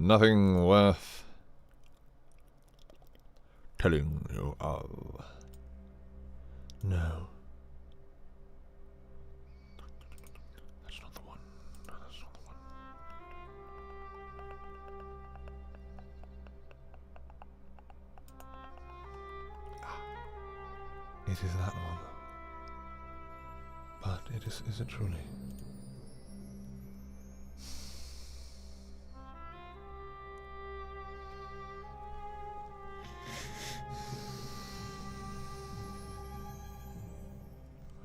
Nothing worth telling you of. No. That's not the one. No, that's not the one. It is that one. But is it truly?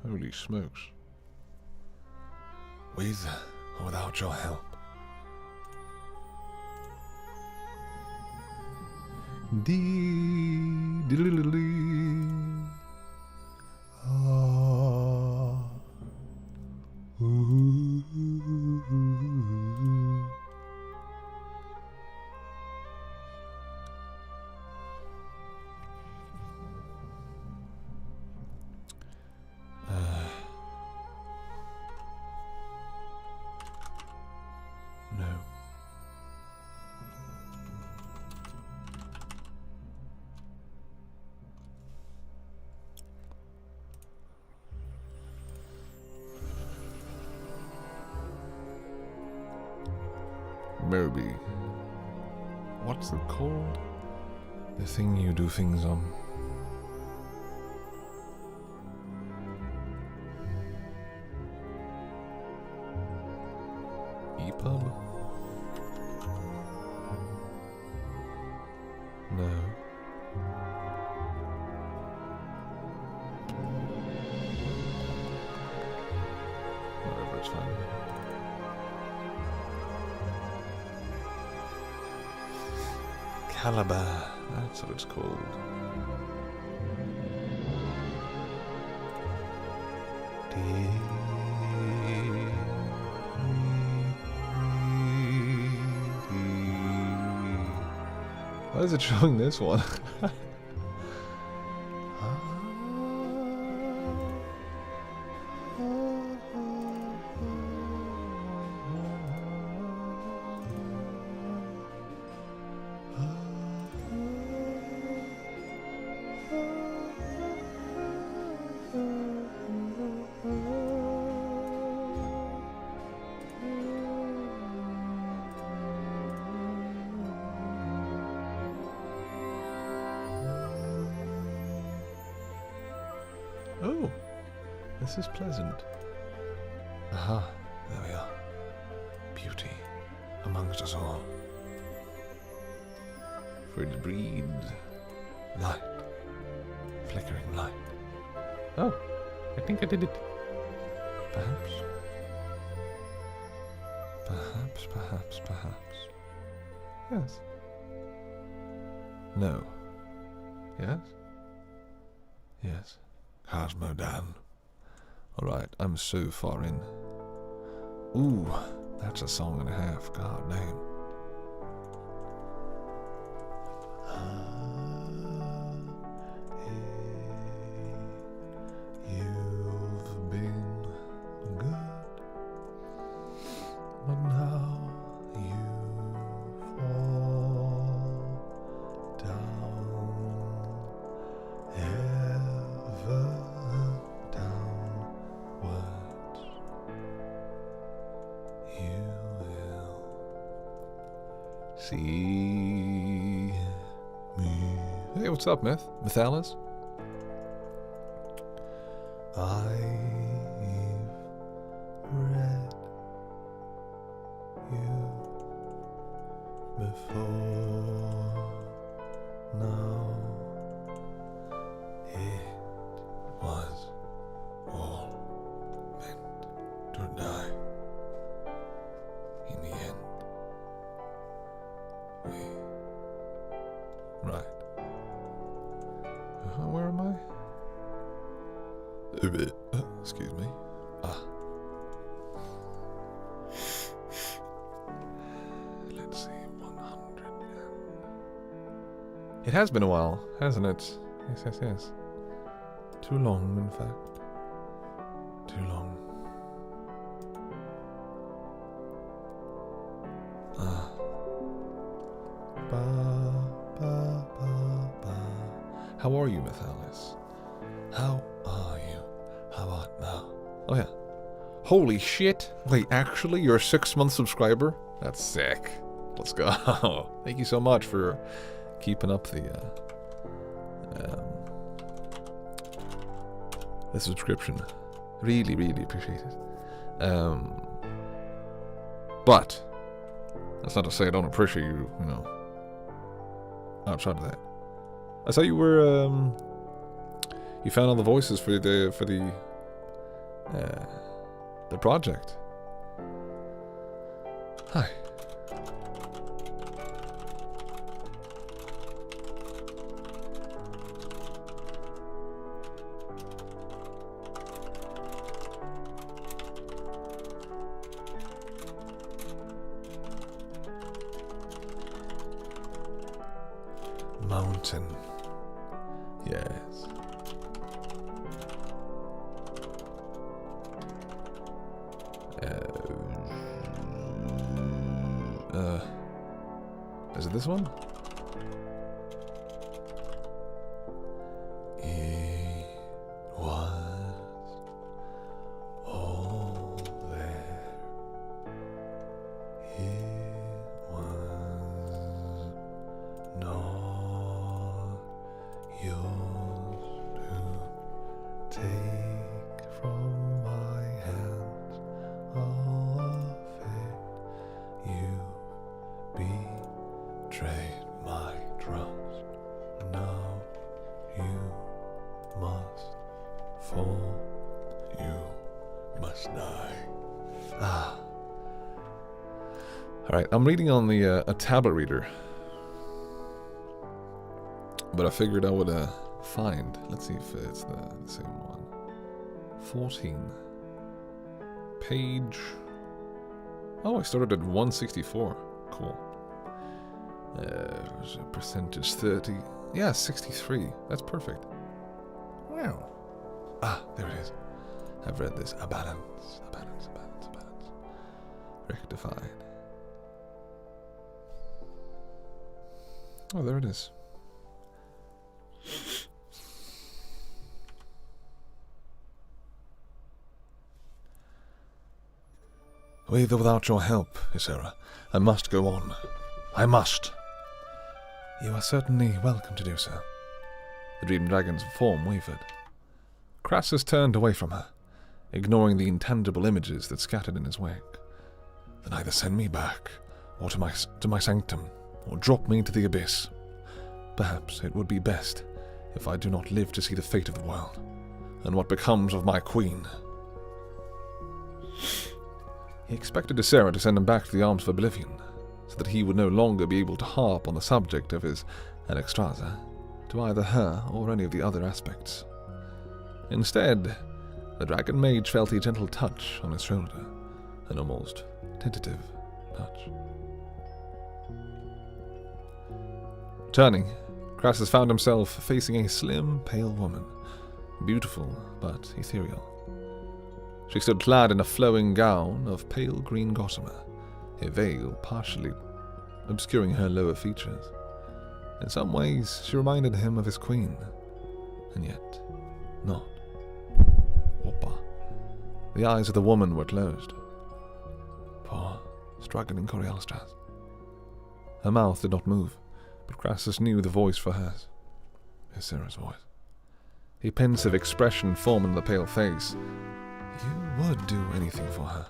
Holy smokes. With or without your help. No. Moby. What's it called? The thing you do things on. EPUB? No. Whatever, it's fine. Caliber, that's what it's called. Why is it showing this one? Oh, this is pleasant. Aha, there we are. Beauty amongst us all. For it breeds light, flickering light. Oh, I think I did it. Perhaps. Perhaps. Yes. No. Yes? Yes. Cosmodan. Alright, I'm so far in. Ooh, that's a song and a half, god damn. You've been good, but now you fall down, ever downwards. You will see me. Hey, what's up, Mythalis? I've read you before now. It was all meant to die. In the end, right. Where am I? Excuse me. Let's see, 100. It has been a while, hasn't it? Yes. Too long, in fact. Too long. How are you, Methalis? How are you? How art thou? Oh yeah. Holy shit! Wait, actually, you're a 6-month subscriber? That's sick. Let's go. Thank you so much for keeping up the subscription. Really, really appreciate it. But that's not to say I don't appreciate you, you know, outside of that. I saw you were you found all the voices for the project. Hi. Mountain. Yes. Is it this one? It was all there. It was not yours to take from my hands. All of it, you betrayed my trust. Now you must fall. You must die. Ah. All right, I'm reading on the a tablet reader, but I figured I would find. Let's see if it's the same one. 14. Page. Oh, I started at 164. Cool. Percentage 30. Yeah, 63. That's perfect. Wow. Ah, there it is. I've read this. A balance. A balance. A balance. A balance. Rectified. Oh, there it is. With or without your help, Ysera, I must go on. I must. You are certainly welcome to do so. The Dream Dragon's form wavered. Crassus turned away from her, ignoring the intangible images that scattered in his wake. Then either send me back, or to my sanctum, or drop me into the abyss. Perhaps it would be best if I do not live to see the fate of the world, and what becomes of my queen. He expected Ysera to send him back to the arms of oblivion, so that he would no longer be able to harp on the subject of his Alexstrasza to either her or any of the other aspects. Instead, the dragon mage felt a gentle touch on his shoulder, an almost tentative touch. Turning, Crassus found himself facing a slim, pale woman, beautiful but ethereal. She stood clad in a flowing gown of pale green gossamer, a veil partially obscuring her lower features. In some ways, she reminded him of his queen, and yet not. Whoppa. The eyes of the woman were closed. Poor, struggling Corialstras. Her mouth did not move, but Crassus knew the voice for hers. Ysera's voice. A pensive expression formed on the pale face. You would do anything for her.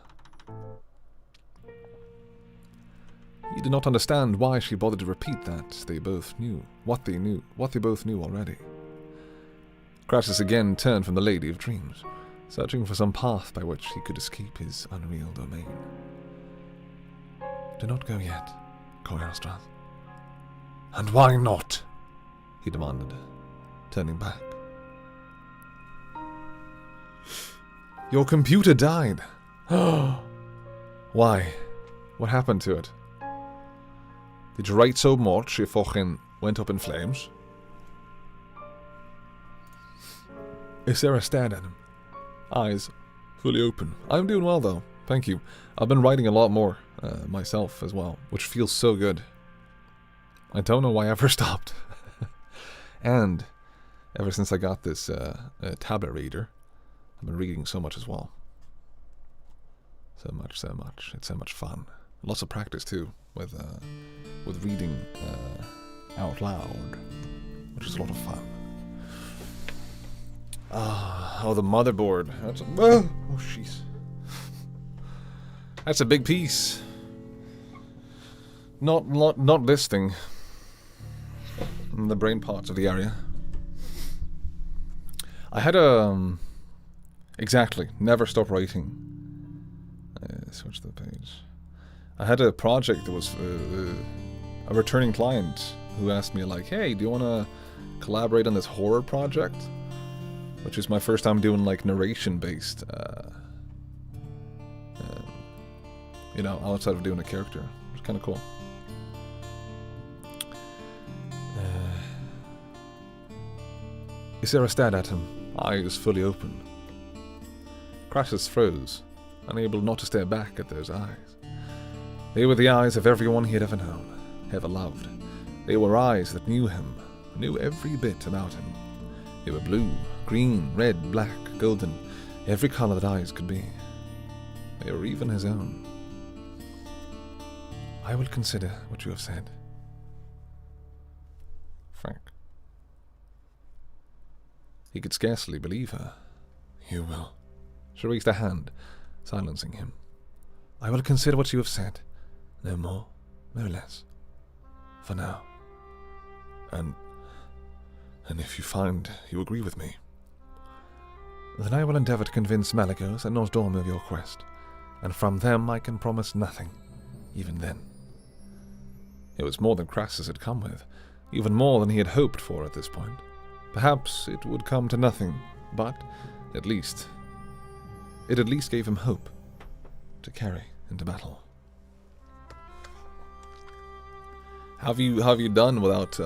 He did not understand why she bothered to repeat that. They both knew what they both knew already. Crassus again turned from the Lady of Dreams, searching for some path by which he could escape his unreal domain. Do not go yet, Corialstras. And why not? He demanded, turning back. Your computer died. Why? What happened to it? Did you write so much it fucking went up in flames? Ysera stared at him, eyes fully open. I'm doing well though, thank you. I've been writing a lot more, myself as well, which feels so good. I don't know why I ever stopped. And Ever since I got this tablet reader, I've been reading so much as well. So much. It's so much fun. Lots of practice too with reading out loud, which is a lot of fun. Oh, the motherboard. Oh, jeez. That's a big piece. Not this thing. The brain parts of the area. I had a... exactly. Never stop writing. Switch the page. I had a project that was a returning client who asked me like, hey, do you want to collaborate on this horror project? Which is my first time doing like narration-based, you know, outside of doing a character. It's kind of cool. Ysera stared at him, eyes fully open. Crassus froze, unable not to stare back at those eyes. They were the eyes of everyone he had ever known, ever loved. They were eyes that knew him, knew every bit about him. They were blue, green, red, black, golden, every color that eyes could be. They were even his own. I will consider what you have said. Frank. He could scarcely believe her. You will. She raised a hand, silencing him. I will consider what you have said. No more, no less. For now. And if you find you agree with me, then I will endeavor to convince Malagos and Nosdormu of your quest, and from them I can promise nothing, even then. It was more than Crassus had come with, even more than he had hoped for at this point. Perhaps it would come to nothing, but it at least gave him hope to carry into battle. How have you done without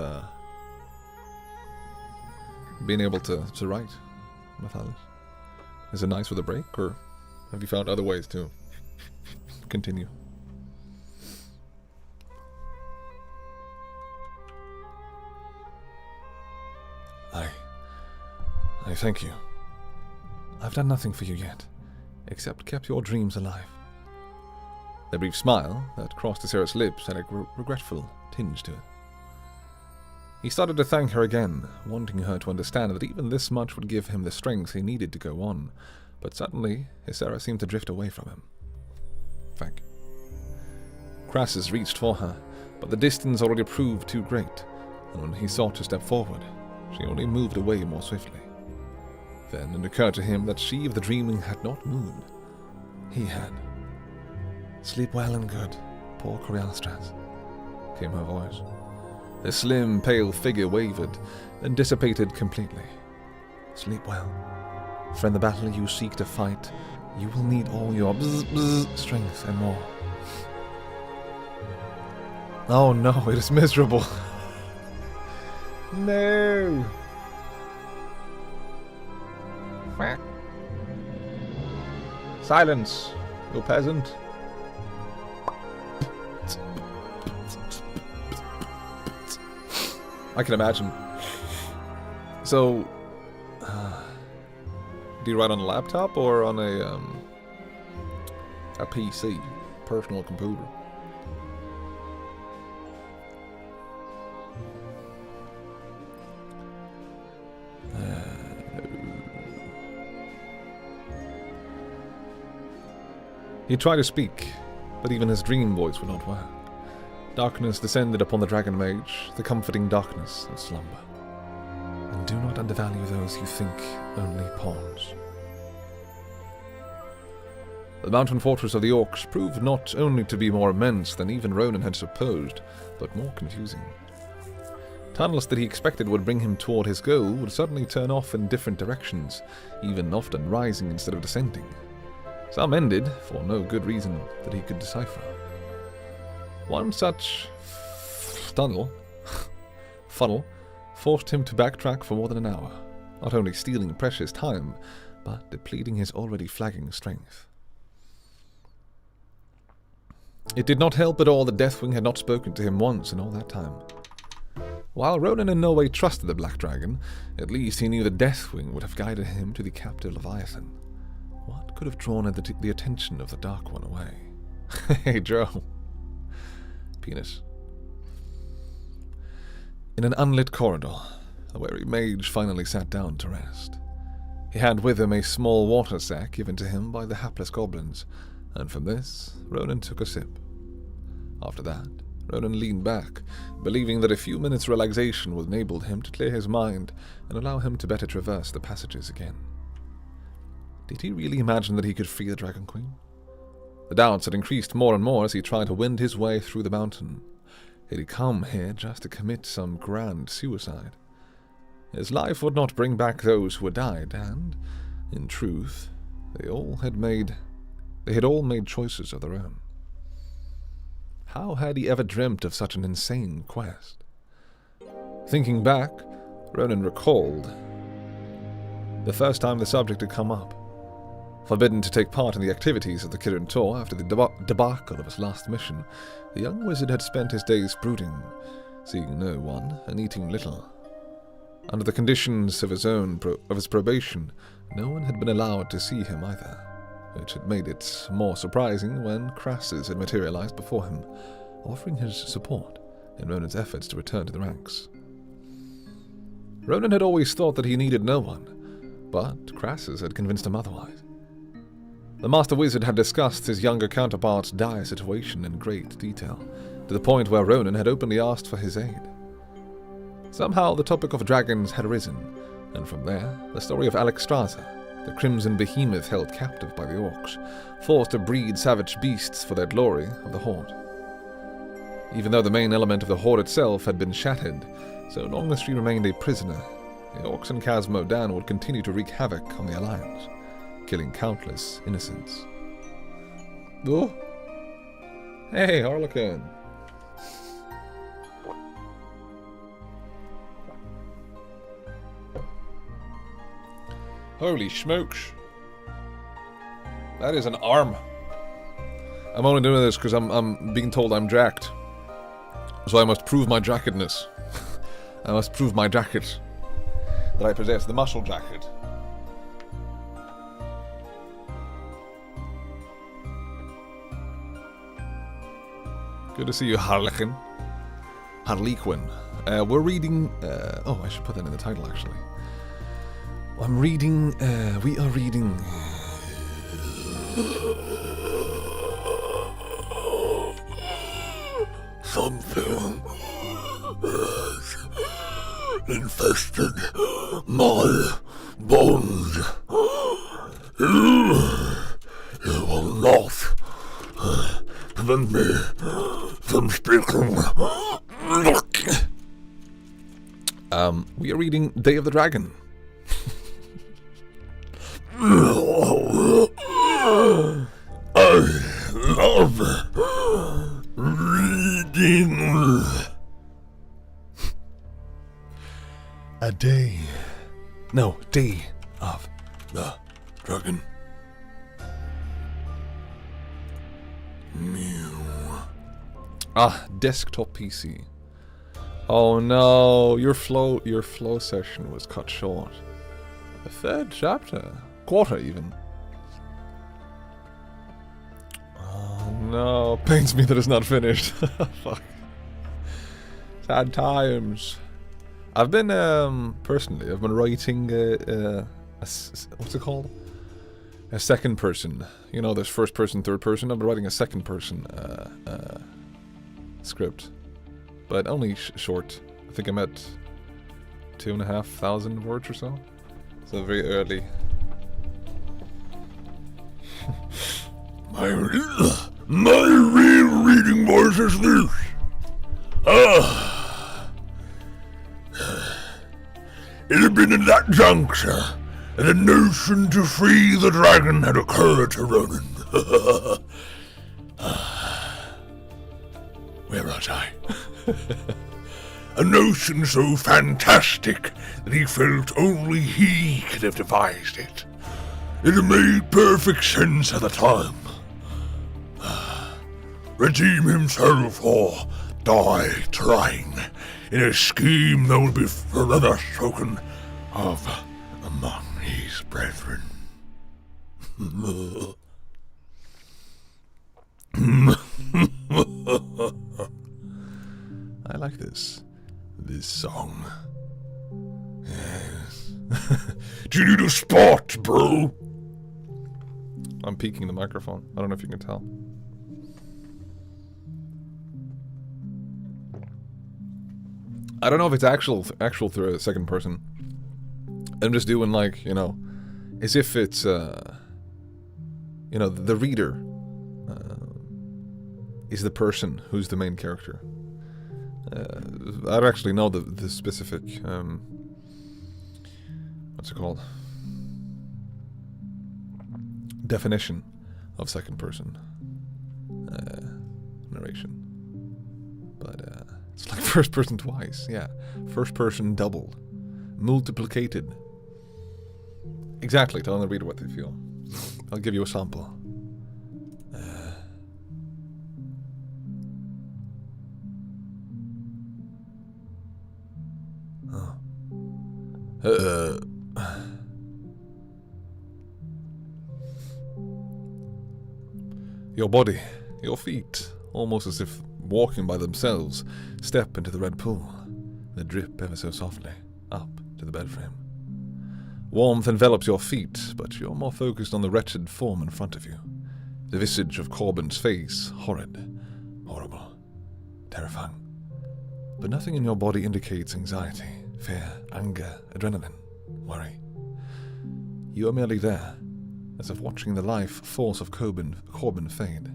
being able to write, Mathalis? Is it nice with a break, or have you found other ways to continue? I thank you. I've done nothing for you yet, except kept your dreams alive. The brief smile that crossed Ysera's lips had a regretful tinge to it. He started to thank her again, wanting her to understand that even this much would give him the strength he needed to go on, but suddenly Ysera seemed to drift away from him. Thank you. Crassus reached for her, but the distance already proved too great, and when he sought to step forward, she only moved away more swiftly. Then it occurred to him that she of the dreaming had not moved. He had. Sleep well and good, poor Corialstras, came her voice. The slim, pale figure wavered, then dissipated completely. Sleep well. For in the battle you seek to fight, you will need all your strength and more. Oh no, it is miserable. No. Silence, you peasant. I can imagine. So, do you write on a laptop or on a PC, personal computer? He tried to speak, but even his dream voice would not work. Darkness descended upon the dragon mage, the comforting darkness of slumber. And do not undervalue those you think only pawns. The mountain fortress of the Orcs proved not only to be more immense than even Ronan had supposed, but more confusing. Tunnels that he expected would bring him toward his goal would suddenly turn off in different directions, even often rising instead of descending. Some ended for no good reason that he could decipher. One such funnel forced him to backtrack for more than an hour, not only stealing precious time, but depleting his already flagging strength. It did not help at all that Deathwing had not spoken to him once in all that time. While Ronan in no way trusted the Black Dragon, at least he knew the Deathwing would have guided him to the captive Leviathan. What could have drawn the attention of the Dark One away? Hey, Joe. Penis. In an unlit corridor, the weary mage finally sat down to rest. He had with him a small water sack given to him by the hapless goblins, and from this, Ronan took a sip. After that, Ronan leaned back, believing that a few minutes' relaxation would enable him to clear his mind and allow him to better traverse the passages again. Did he really imagine that he could free the Dragon Queen? The doubts had increased more and more as he tried to wend his way through the mountain. Had he come here just to commit some grand suicide? His life would not bring back those who had died, and, in truth, they had all made choices of their own. How had he ever dreamt of such an insane quest? Thinking back, Ronan recalled the first time the subject had come up. Forbidden to take part in the activities of the Kirin Tor after the debacle of his last mission, the young wizard had spent his days brooding, seeing no one and eating little. Under the conditions of his probation, no one had been allowed to see him either, which had made it more surprising when Crassus had materialized before him, offering his support in Ronan's efforts to return to the ranks. Ronan had always thought that he needed no one, but Crassus had convinced him otherwise. The Master Wizard had discussed his younger counterpart's dire situation in great detail, to the point where Ronan had openly asked for his aid. Somehow the topic of dragons had arisen, and from there, the story of Alexstrasza, the crimson behemoth held captive by the orcs, forced to breed savage beasts for their glory of the Horde. Even though the main element of the Horde itself had been shattered, so long as she remained a prisoner, the orcs and Khaz Modan would continue to wreak havoc on the Alliance, killing countless innocents. Oh! Hey, Harlequin! Holy smokes. That is an arm. I'm only doing this because I'm being told I'm jacked. So I must prove my jackedness. I must prove my jacket. That I possess the muscle jacket. Good to see you, Harlequin. Harlequin. We're reading... oh, I should put that in the title, actually. I'm reading, we are reading... Something has infested my bones. You will not prevent me from speaking. We are reading Day of the Dragon. I love reading. A day. No, Day of the Dragon. Ah, desktop PC. Oh no, your flow session was cut short. The third chapter. Quarter even. Oh no, pains me that it's not finished. Fuck. Sad times. I've been, personally, I've been writing, what's it called? A second person. You know, there's first person, third person. I've been writing a second person, script. But only short. I think I'm at 2,500 words or so. So very early. My rereading voice is this. It had been at that juncture that a notion to free the dragon had occurred to Ronan. Where was I? A notion so fantastic that he felt only he could have devised it. It had made perfect sense at the time. Redeem himself or die trying in a scheme that will be forever spoken of among his brethren. I like this song. Yes. Do you need a spot, bro? I'm peeking the microphone. I don't know if you can tell. I don't know if it's actual through a second person. I'm just doing like, you know, as if it's, you know, the reader is the person who's the main character. I don't actually know the specific, what's it called? Definition of second person narration. But it's like first person twice, yeah. First person doubled. Multiplicated. Exactly, telling the reader what they feel. I'll give you a sample. Your body, your feet, almost as if walking by themselves, step into the red pool, that drip ever so softly up to the bed frame. Warmth envelops your feet, but you're more focused on the wretched form in front of you. The visage of Corbin's face, horrid, horrible, terrifying. But nothing in your body indicates anxiety, fear, anger, adrenaline, worry. You are merely there, as if watching the life force of Corbin fade.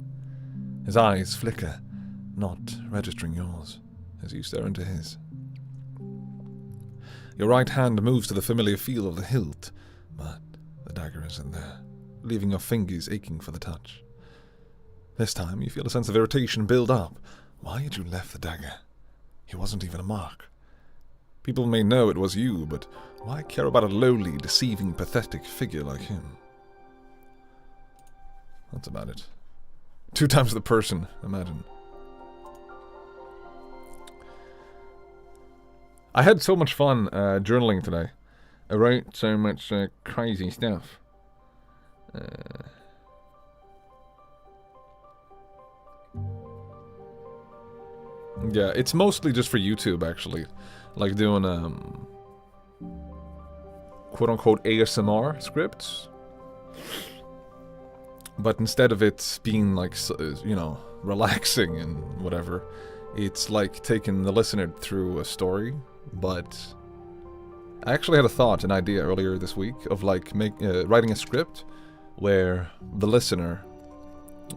His eyes flicker, not registering yours, as you stare into his. Your right hand moves to the familiar feel of the hilt, but the dagger isn't there, leaving your fingers aching for the touch. This time you feel a sense of irritation build up. Why had you left the dagger? He wasn't even a mark. People may know it was you, but why care about a lowly, deceiving, pathetic figure like him? That's about it. 2 times the person, imagine. I had so much fun journaling today. I wrote so much crazy stuff. Yeah, it's mostly just for YouTube, actually. Like doing, quote-unquote ASMR scripts. But instead of it being like, you know, relaxing and whatever, it's like taking the listener through a story. But I actually had a thought, an idea earlier this week of like writing a script where the listener,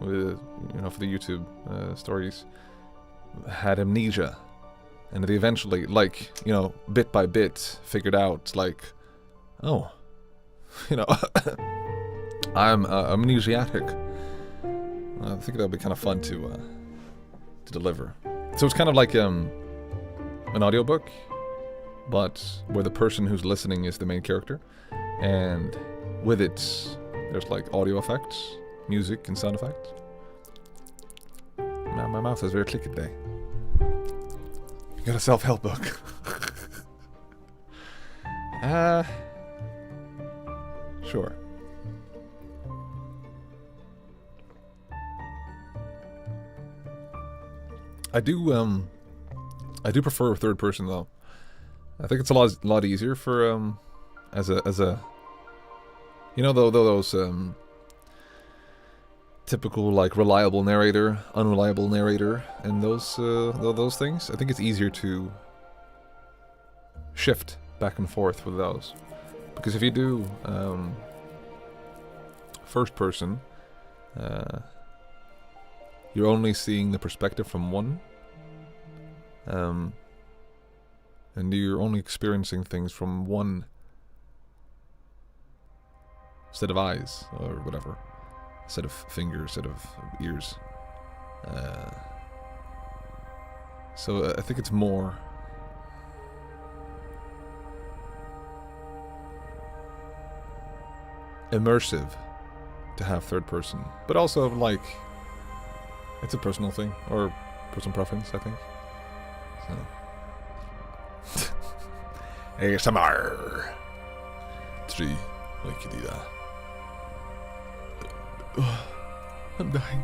you know, for the YouTube stories, had amnesia, and they eventually, like, you know, bit by bit, figured out like, oh, you know, I'm amnesiatic. I think that would be kind of fun to deliver. So it's kind of like an audiobook, but where the person who's listening is the main character, and with it, there's like audio effects, music, and sound effects. Now my mouth is very clicky today. You got a self-help book. Sure. I do prefer third person though. I think it's a lot easier for as a you know those typical like reliable narrator, unreliable narrator, and those things. I think it's easier to shift back and forth with those, because if you do first person, you're only seeing the perspective from one, and you're only experiencing things from one set of eyes or whatever. Set of fingers, set of ears. So I think it's more immersive to have third person, but also like it's a personal thing or personal preference, I think. So ASMR. 3. Like you do that. I'm dying.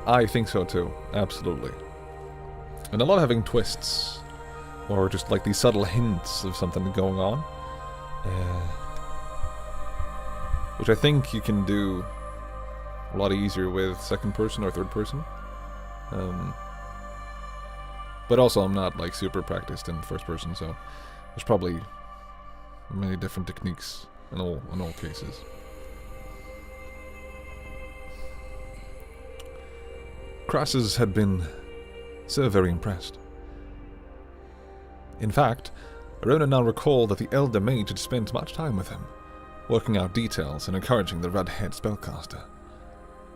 I think so too, absolutely. And a lot having twists, or just like these subtle hints of something going on. Which I think you can do a lot easier with second person or third person. But also I'm not like super practiced in first person, so there's probably many different techniques in all cases. Crassus had been so very impressed. In fact, Ronan now recalled that the Elder Mage had spent much time with him, working out details and encouraging the red-haired spellcaster.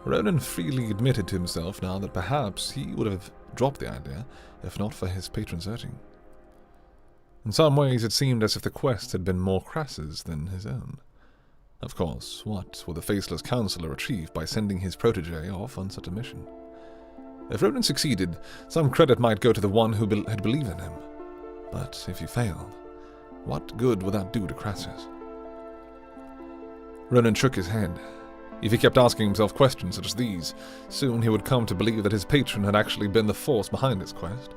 Ronan freely admitted to himself now that perhaps he would have dropped the idea if not for his patron's urging. In some ways it seemed as if the quest had been more Crassus than his own. Of course, what would the faceless counselor achieve by sending his protege off on such a mission? If Ronan succeeded, some credit might go to the one who had believed in him. But if he failed, what good would that do to Crassus? Ronan shook his head. If he kept asking himself questions such as these, soon he would come to believe that his patron had actually been the force behind his quest,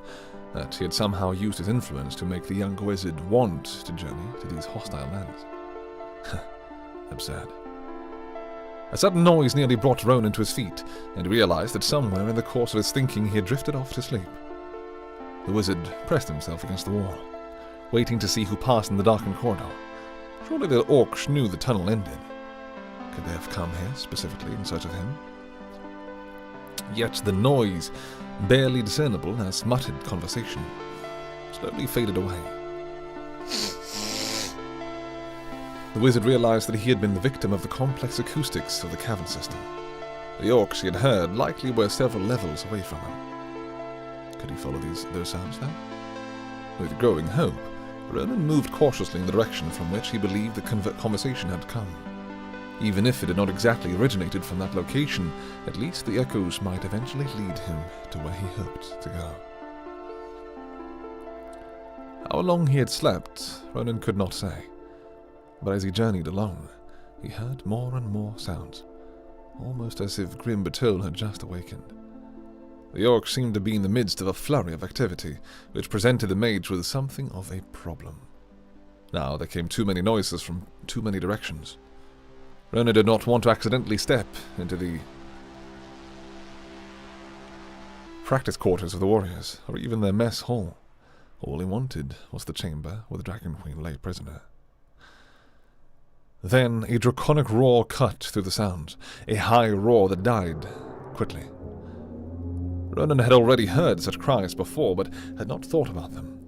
that he had somehow used his influence to make the young wizard want to journey to these hostile lands. Absurd. A sudden noise nearly brought Ronan to his feet, and realized that somewhere in the course of his thinking he had drifted off to sleep. The wizard pressed himself against the wall, waiting to see who passed in the darkened corridor. Surely the orcs knew the tunnel ended. Could they have come here specifically in search of him? Yet the noise, barely discernible as muttered conversation, slowly faded away. The wizard realized that he had been the victim of the complex acoustics of the cavern system. The orcs he had heard likely were several levels away from him. Could he follow those sounds then? With growing hope, Ronan moved cautiously in the direction from which he believed the conversation had come. Even if it had not exactly originated from that location, at least the echoes might eventually lead him to where he hoped to go. How long he had slept, Ronan could not say. But as he journeyed along, he heard more and more sounds, almost as if Grim Batole had just awakened. The orcs seemed to be in the midst of a flurry of activity, which presented the mage with something of a problem. Now there came too many noises from too many directions. Ronan did not want to accidentally step into the practice quarters of the warriors, or even their mess hall. All he wanted was the chamber where the Dragon Queen lay prisoner. Then a draconic roar cut through the sounds, a high roar that died quickly. Ronan had already heard such cries before, but had not thought about them.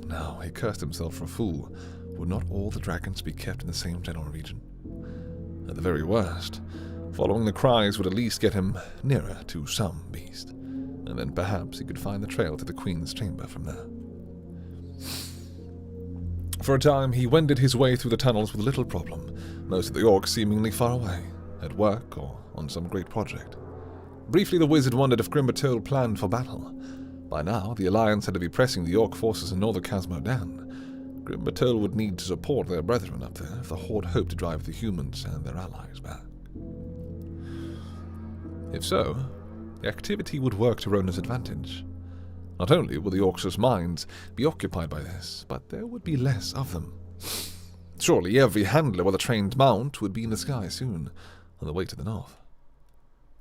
Now he cursed himself for a fool. Would not all the dragons be kept in the same general region? At the very worst, following the cries would at least get him nearer to some beast, and then perhaps he could find the trail to the Queen's chamber from there. For a time, he wended his way through the tunnels with little problem, most of the orcs seemingly far away, at work or on some great project. Briefly, the wizard wondered if Grim Batole planned for battle. By now, the Alliance had to be pressing the orc forces in northern Khazad-dûm. Grim Batole would need to support their brethren up there if the Horde hoped to drive the humans and their allies back. If so, the activity would work to Ronan's advantage. Not only would the orcs' minds be occupied by this, but there would be less of them. Surely every handler with a trained mount would be in the sky soon, on the way to the north.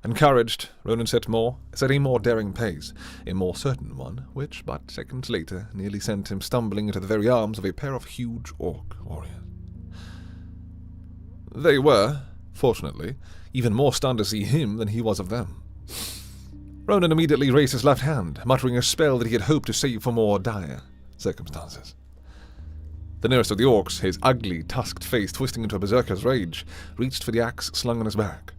Encouraged, Ronan set a more daring pace, a more certain one, which, but seconds later, nearly sent him stumbling into the very arms of a pair of huge orc warriors. They were, fortunately, even more stunned to see him than he was of them. Ronan immediately raised his left hand, muttering a spell that he had hoped to save for more dire circumstances. The nearest of the orcs, his ugly, tusked face twisting into a berserker's rage, reached for the axe slung on his back.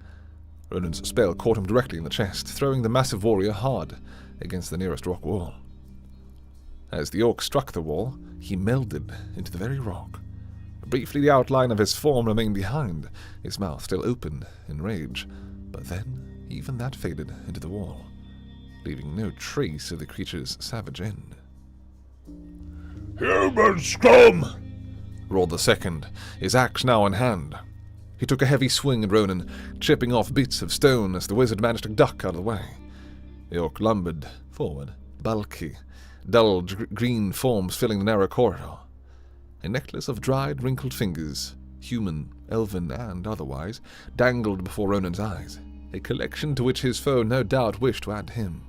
Ronan's spell caught him directly in the chest, throwing the massive warrior hard against the nearest rock wall. As the orc struck the wall, he melded into the very rock. Briefly, the outline of his form remained behind, his mouth still open in rage, but then even that faded into the wall, leaving no trace of the creature's savage end. "Human scum!" roared the second, his axe now in hand. He took a heavy swing at Ronan, chipping off bits of stone as the wizard managed to duck out of the way. The orc lumbered forward, bulky, dull green forms filling the narrow corridor. A necklace of dried, wrinkled fingers, human, elven, and otherwise, dangled before Ronan's eyes, a collection to which his foe no doubt wished to add him.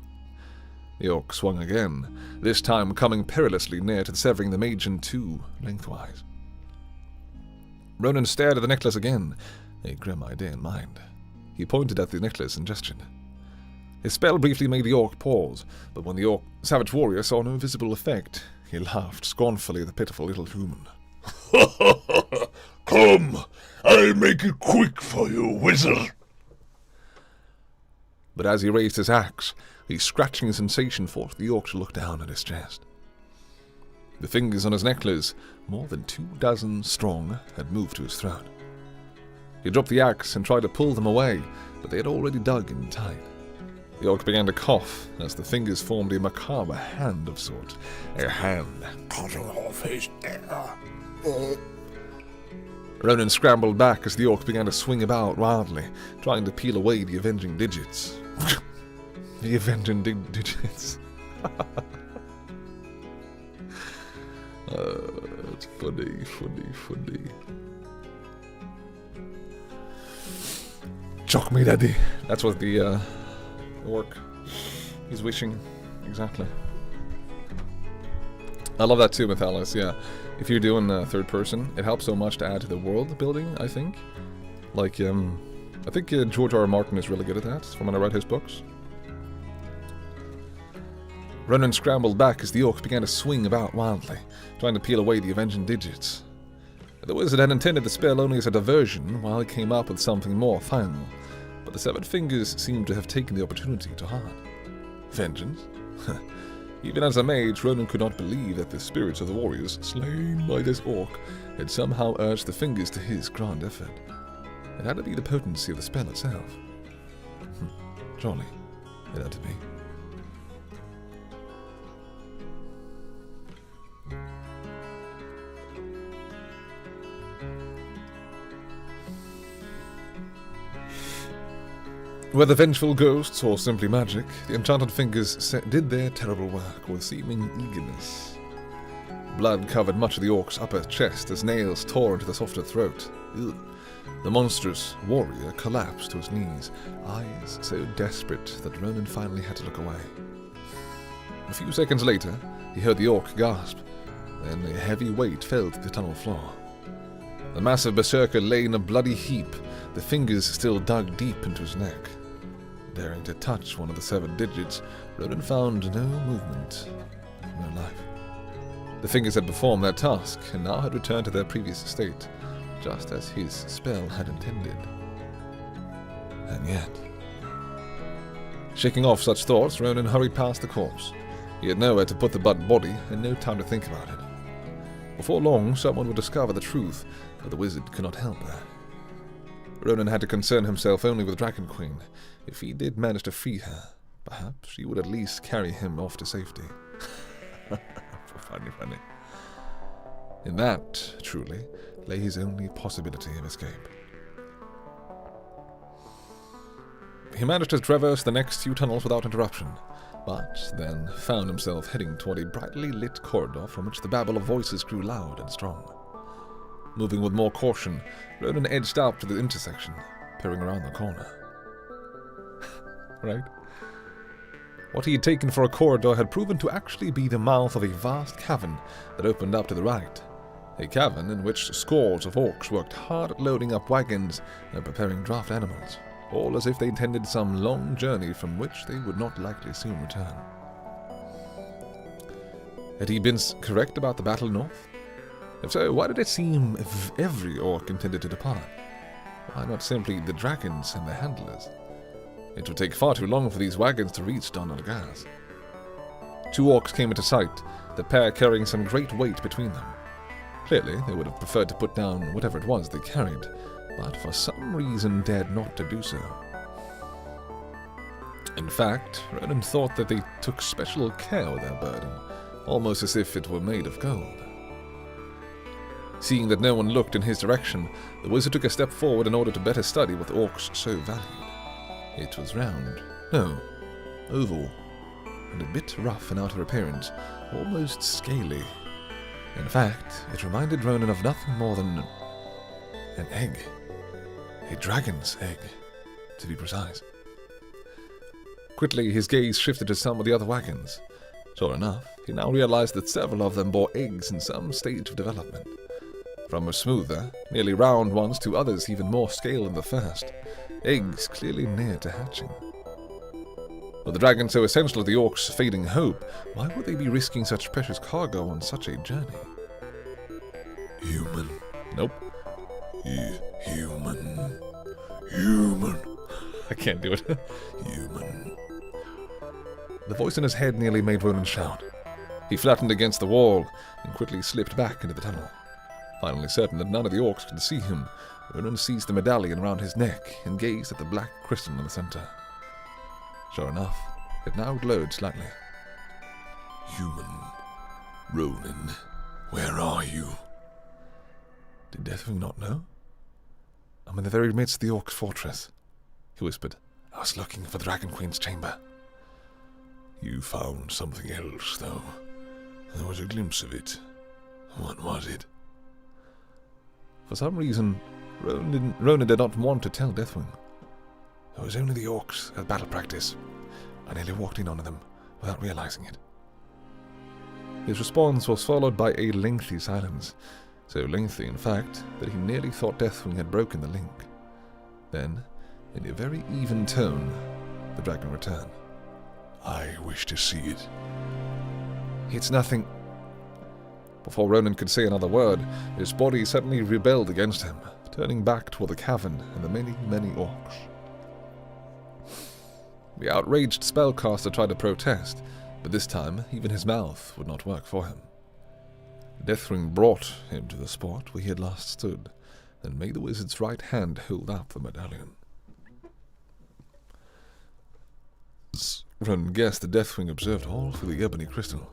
The orc swung again, this time coming perilously near to severing the mage in two, lengthwise. Ronan stared at the necklace again, a grim idea in mind. He pointed at the necklace and gestured. His spell briefly made the orc pause, but when the savage warrior saw no visible effect, he laughed scornfully at the pitiful little human. "Come, I'll make it quick for you, wizard." But as he raised his axe, the scratching sensation forced the orc to look down at his chest. The fingers on his necklace, more than 24 strong, had moved to his throat. He dropped the axe and tried to pull them away, but they had already dug in tight. The orc began to cough as the fingers formed a macabre hand of sorts. A hand cutting off his ear. Ronan scrambled back as the orc began to swing about wildly, trying to peel away the avenging digits. The avenging digits. It's funny. Choke me, daddy. That's what the orc is wishing. Exactly. I love that too with Alice, yeah. If you're doing third person, it helps so much to add to the world building, I think. Like, I think George R. R. Martin is really good at that, from when I read his books. Ronan scrambled back as the orc began to swing about wildly, trying to peel away the avenging digits. The wizard had intended the spell only as a diversion, while he came up with something more final, but the severed fingers seemed to have taken the opportunity to heart. Vengeance? Even as a mage, Ronan could not believe that the spirits of the warriors, slain by this orc, had somehow urged the fingers to his grand effort. It had to be the potency of the spell itself. Surely, it had to be. Whether vengeful ghosts or simply magic, the enchanted fingers did their terrible work with seeming eagerness. Blood covered much of the orc's upper chest as nails tore into the softer throat. Ugh. The monstrous warrior collapsed to his knees, eyes so desperate that Ronan finally had to look away. A few seconds later, he heard the orc gasp. Then a heavy weight fell to the tunnel floor. The massive berserker lay in a bloody heap, the fingers still dug deep into his neck. Daring to touch one of the severed digits, Ronan found no movement, no life. The fingers had performed their task, and now had returned to their previous state, just as his spell had intended. And yet... Shaking off such thoughts, Ronan hurried past the corpse. He had nowhere to put the body, and no time to think about it. Before long, someone would discover the truth, but the wizard could not help that. Ronan had to concern himself only with Dragon Queen. If he did manage to free her, perhaps she would at least carry him off to safety. Funny. In that, truly, lay his only possibility of escape. He managed to traverse the next few tunnels without interruption, but then found himself heading toward a brightly lit corridor from which the babble of voices grew loud and strong. Moving with more caution, Ronan edged up to the intersection, peering around the corner. Right? What he had taken for a corridor had proven to actually be the mouth of a vast cavern that opened up to the right. A cavern in which scores of orcs worked hard at loading up wagons and preparing draft animals, all as if they intended some long journey from which they would not likely soon return. Had he been correct about the battle north? If so, why did it seem every orc intended to depart? Why not simply the dragons and their handlers? It would take far too long for these wagons to reach Don Algaz. Two orcs came into sight, the pair carrying some great weight between them. Clearly, they would have preferred to put down whatever it was they carried, but for some reason dared not to do so. In fact, Ronan thought that they took special care with their burden, almost as if it were made of gold. Seeing that no one looked in his direction, the wizard took a step forward in order to better study what the orcs so valued. It was round, no, oval, and a bit rough in outer appearance, almost scaly. In fact, it reminded Ronan of nothing more than an egg. A dragon's egg, to be precise. Quickly, his gaze shifted to some of the other wagons. Sure enough, he now realized that several of them bore eggs in some stage of development. From a smoother, nearly round ones to others even more scale than the first, eggs clearly near to hatching. With the dragon so essential to the orcs' fading hope, why would they be risking such precious cargo on such a journey? Human. Nope. Human. I can't do it. Human. The voice in his head nearly made Ronan shout. He flattened against the wall and quickly slipped back into the tunnel. Finally certain that none of the orcs could see him, Ronan seized the medallion around his neck and gazed at the black crystal in the center. Sure enough, it now glowed slightly. Human. Ronan, where are you? Did Deathwing not know? I'm in the very midst of the orcs' fortress, he whispered. I was looking for the Dragon Queen's chamber. You found something else, though. There was a glimpse of it. What was it? For some reason, Ronan did not want to tell Deathwing. It was only the orcs at battle practice. I nearly walked in on them without realizing it. His response was followed by a lengthy silence, so lengthy, in fact, that he nearly thought Deathwing had broken the link. Then, in a very even tone, the dragon returned. I wish to see it. It's nothing. Before Ronan could say another word, his body suddenly rebelled against him, turning back toward the cavern and the many, many orcs. The outraged spellcaster tried to protest, but this time even his mouth would not work for him. Deathwing brought him to the spot where he had last stood, and made the wizard's right hand hold up the medallion. Ronan guessed the Deathwing observed all through the ebony crystal.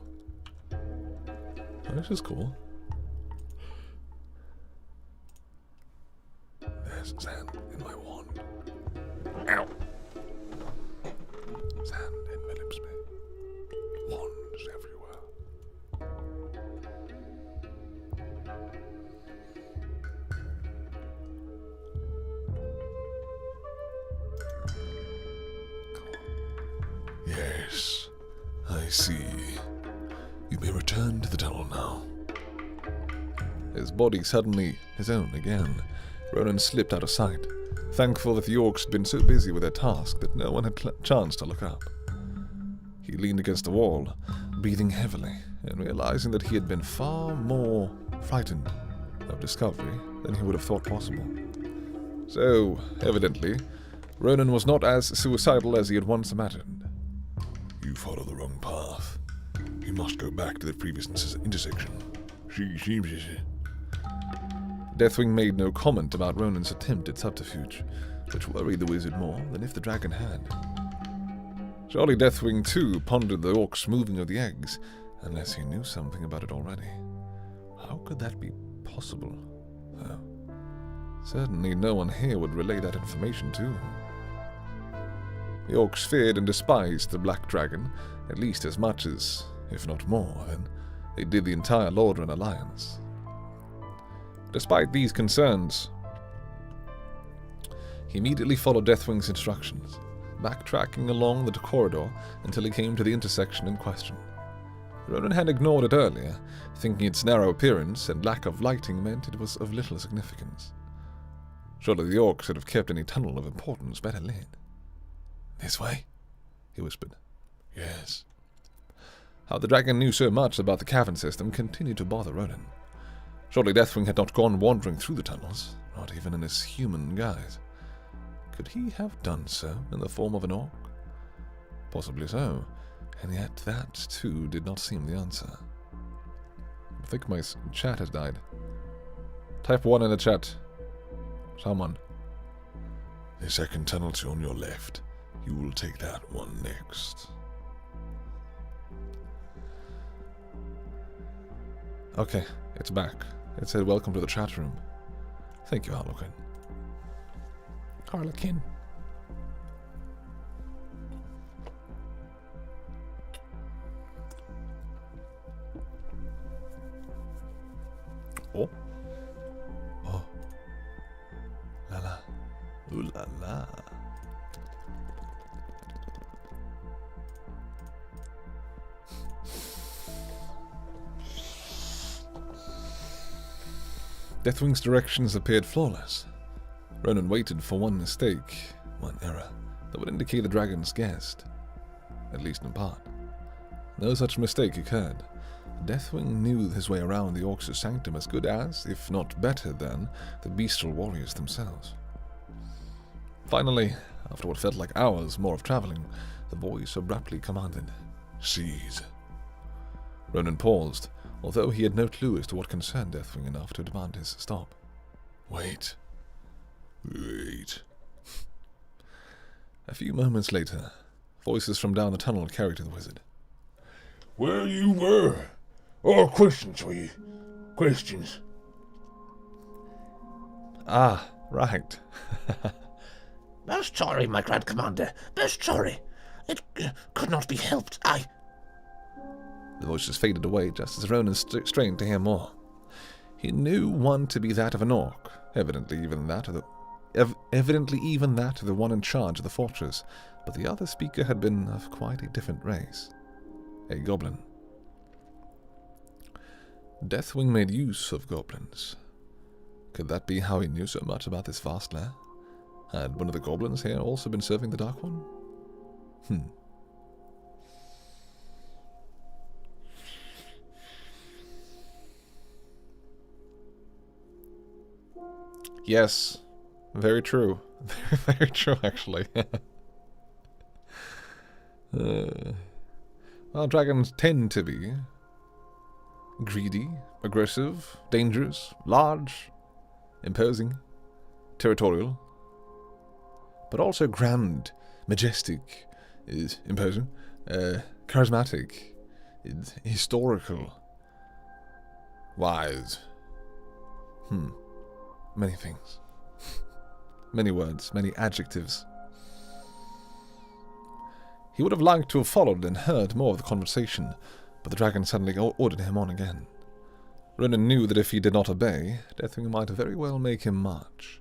Oh, this is cool. There's sand in my wand. Ow! Sand envelops me. Wands everywhere. Yes, I see. You may return to the tunnel now. His body suddenly his own again. Ronan slipped out of sight, thankful that the orcs had been so busy with their task that no one had chanced to look up. He leaned against the wall, breathing heavily, and realizing that he had been far more frightened of discovery than he would have thought possible. So, evidently, Ronan was not as suicidal as he had once imagined. You follow the wrong path. You must go back to the previous intersection. Deathwing made no comment about Ronan's attempt at subterfuge, which worried the wizard more than if the dragon had. Surely Deathwing too pondered the orc's moving of the eggs, unless he knew something about it already. How could that be possible? Though, certainly no one here would relay that information to him. The orcs feared and despised the black dragon at least as much as, if not more, than they did the entire Lordran alliance. Despite these concerns, he immediately followed Deathwing's instructions, backtracking along the corridor until he came to the intersection in question. Ronan had ignored it earlier, thinking its narrow appearance and lack of lighting meant it was of little significance. Surely the orcs should have kept any tunnel of importance better lit. "This way?" he whispered. Yes. How the dragon knew so much about the cavern system continued to bother Ronan. Surely Deathwing had not gone wandering through the tunnels, not even in his human guise. Could he have done so in the form of an orc? Possibly so, and yet that, too, did not seem the answer. I think my chat has died. Type 1 in the chat. Someone. The second tunnel to on your left. You will take that one next. Okay, it's back. It said welcome to the chat room. Thank you, Harlequin. Harlequin. Oh. Oh. La la. Ooh la la. Deathwing's directions appeared flawless. Ronan waited for one mistake, one error, that would indicate the dragon's guessed. At least in part. No such mistake occurred. Deathwing knew his way around the orcs' sanctum as good as, if not better than, the bestial warriors themselves. Finally, after what felt like hours more of traveling, the voice abruptly commanded, "Seize." Ronan paused, although he had no clue as to what concerned Deathwing enough to demand his stop. Wait. A few moments later, voices from down the tunnel carried to the wizard. Where you were? Oh, questions for you. Questions. Ah, right. Most sorry, my Grand Commander. Most sorry. It could not be helped. The voices faded away just as Ronan strained to hear more. He knew one to be that of an orc, evidently even that of the one in charge of the fortress, but the other speaker had been of quite a different race. A goblin. Deathwing made use of goblins. Could that be how he knew so much about this vast lair? Had one of the goblins here also been serving the Dark One? Yes, very true. Very true, actually. Well, dragons tend to be greedy, aggressive, dangerous, large, imposing, territorial, but also grand, majestic, is imposing, charismatic, historical, wise. Many things. Many words, many adjectives. He would have liked to have followed and heard more of the conversation, but the dragon suddenly ordered him on again. Ronan knew that if he did not obey, Deathwing might very well make him march.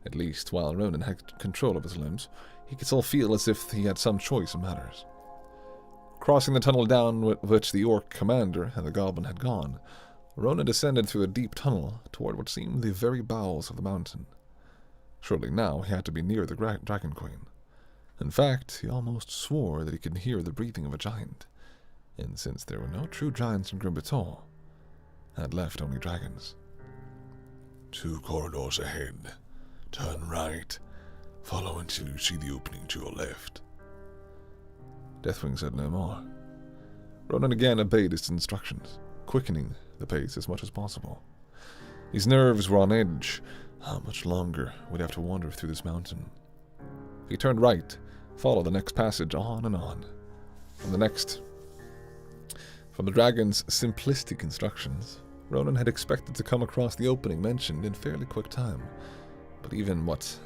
At least, while Ronan had control of his limbs, he could still feel as if he had some choice in matters. Crossing the tunnel down which the orc commander and the goblin had gone, Ronan descended through a deep tunnel toward what seemed the very bowels of the mountain. Surely now he had to be near the Dragon Queen. In fact, he almost swore that he could hear the breathing of a giant, and since there were no true giants in Grimbator, had left only dragons. 2 corridors ahead. Turn right. Follow until you see the opening to your left. Deathwing said no more. Ronan again obeyed his instructions, quickening the pace as much as possible. His nerves were on edge. How much longer would he have to wander through this mountain? If he turned right, followed the next passage on and on. From the dragon's simplistic instructions, Ronan had expected to come across the opening mentioned in fairly quick time. But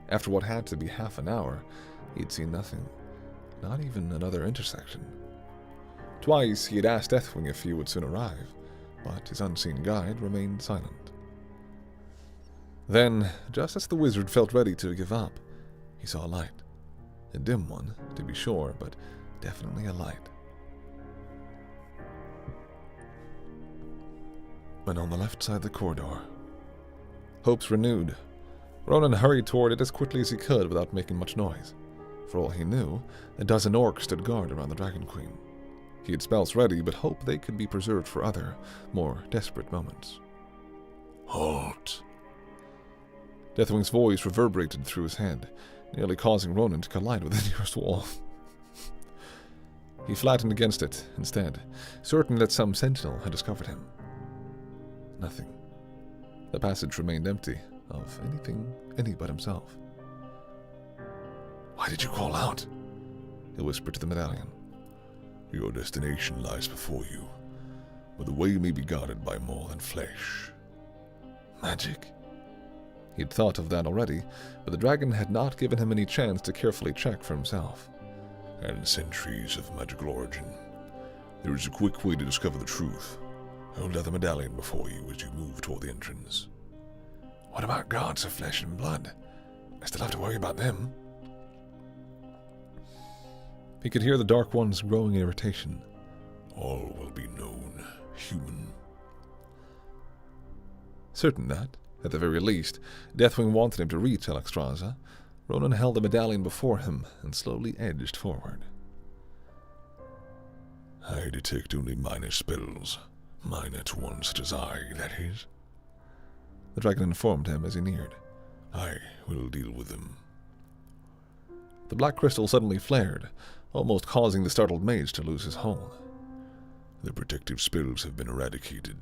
after what had to be half an hour, he'd seen nothing. Not even another intersection. Twice he had asked Deathwing if he would soon arrive, but his unseen guide remained silent. Then, just as the wizard felt ready to give up, he saw a light. A dim one, to be sure, but definitely a light. And on the left side of the corridor, hopes renewed, Ronan hurried toward it as quickly as he could without making much noise. For all he knew, a dozen orcs stood guard around the Dragon Queen. He had spells ready, but hoped they could be preserved for other, more desperate moments. Halt. Deathwing's voice reverberated through his head, nearly causing Ronan to collide with the nearest wall. He flattened against it, instead, certain that some sentinel had discovered him. Nothing. The passage remained empty of any but himself. Why did you call out? He whispered to the medallion. Your destination lies before you, but the way may be guarded by more than flesh. Magic? He'd thought of that already, but the dragon had not given him any chance to carefully check for himself. And centuries of magical origin. There is a quick way to discover the truth. Hold out the medallion before you as you move toward the entrance. What about gods of flesh and blood? I still have to worry about them. He could hear the Dark One's growing irritation. All will be known, human. Certain that, at the very least, Deathwing wanted him to reach Alexstrasza, Ronan held the medallion before him and slowly edged forward. I detect only minor spells. Minor to one such as I, that is. The dragon informed him as he neared. I will deal with them. The black crystal suddenly flared, almost causing the startled mage to lose his hold. The protective spells have been eradicated.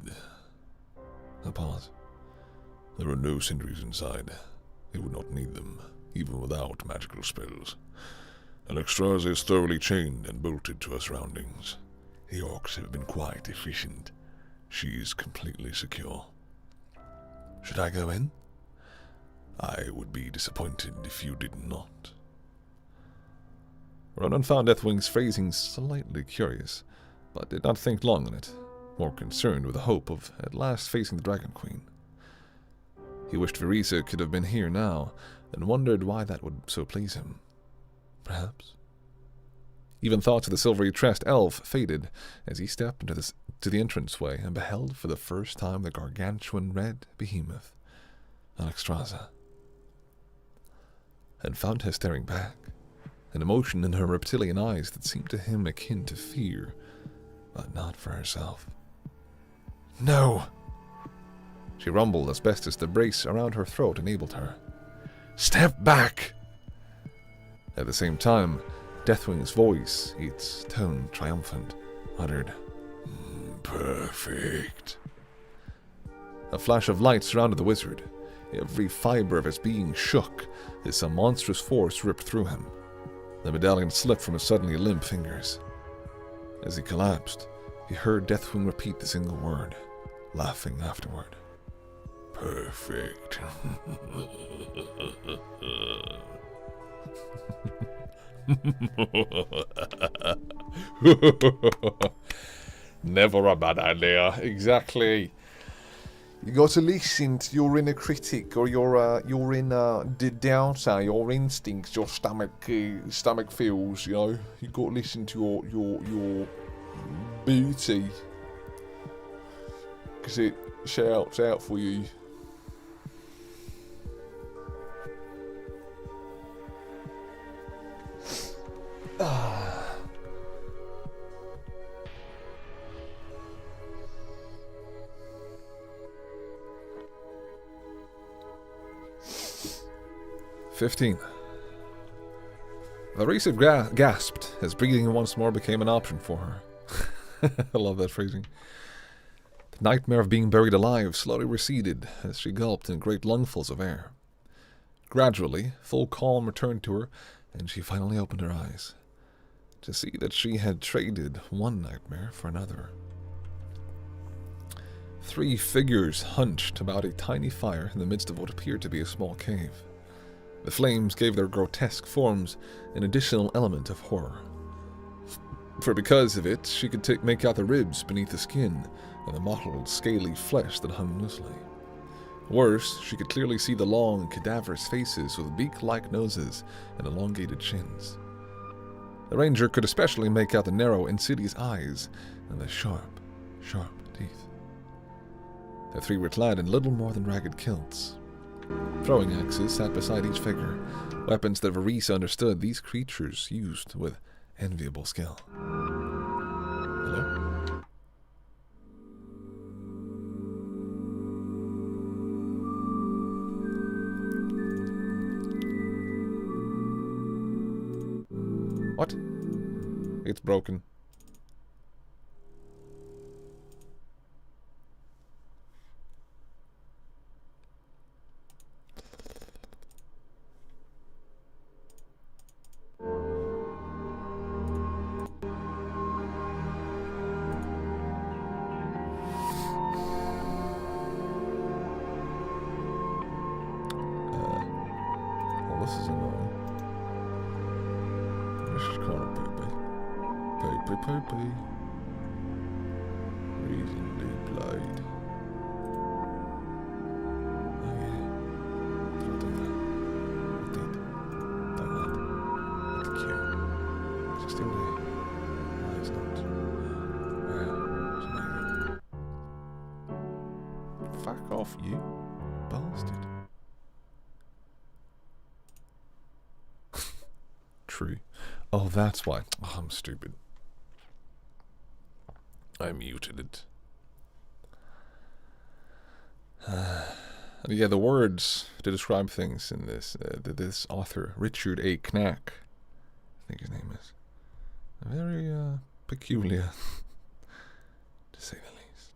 A pause. There are no sentries inside. They would not need them, even without magical spells. Alexstrasza is thoroughly chained and bolted to her surroundings. The orcs have been quite efficient. She is completely secure. Should I go in? I would be disappointed if you did not. Ronan found Deathwing's phrasing slightly curious, but did not think long on it, more concerned with the hope of at last facing the Dragon Queen. He wished Verisa could have been here now, and wondered why that would so please him. Perhaps. Even thoughts of the silvery-tressed elf faded as he stepped into the entranceway and beheld for the first time the gargantuan red behemoth, Alexstrasza, and found her staring back, an emotion in her reptilian eyes that seemed to him akin to fear, but not for herself. No! She rumbled as best as the brace around her throat enabled her. Step back! At the same time, Deathwing's voice, its tone triumphant, uttered, Perfect. A flash of light surrounded the wizard. Every fiber of his being shook as some monstrous force ripped through him. The medallion slipped from his suddenly limp fingers. As he collapsed, he heard Deathwing repeat the single word, laughing afterward. Perfect. Never a bad idea. Exactly. You got to listen to your inner critic or your doubter, your instincts, your stomach feels. You know, you got to listen to your booty because it shouts out for you. Ah. "15. Verisa gasped as breathing once more became an option for her. I love that phrasing. The nightmare of being buried alive slowly receded as she gulped in great lungfuls of air. Gradually, full calm returned to her, and she finally opened her eyes to see that she had traded one nightmare for another. 3 figures hunched about a tiny fire in the midst of what appeared to be a small cave. The flames gave their grotesque forms an additional element of horror. For because of it, she could make out the ribs beneath the skin and the mottled, scaly flesh that hung loosely. Worse, she could clearly see the long, cadaverous faces with beak-like noses and elongated chins. The ranger could especially make out the narrow, insidious eyes and the sharp, sharp teeth. The 3 were clad in little more than ragged kilts. Throwing axes sat beside each figure, weapons that Verisa understood these creatures used with enviable skill. Hello? What? It's broken. Pee. Recently played. Oh yeah. Don't do that. It did. Don't that. That's cute. Is it still there? No, it's not. Wow. It's amazing. Fuck off, you bastard. True. Oh, that's why. Oh, I'm stupid. I muted it. And yeah, the words to describe things in this, this author, Richard A. Knack, I think his name is, very peculiar, to say the least.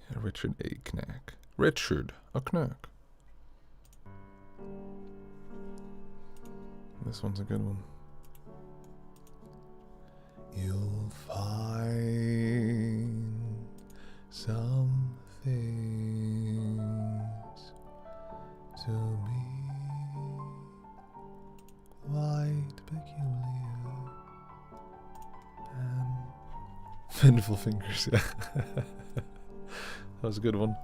Yeah, Richard A. Knack. Richard A. Knack. This one's a good one. You'll find some things to be quite peculiar and pitiful fingers. Yeah, that was a good one.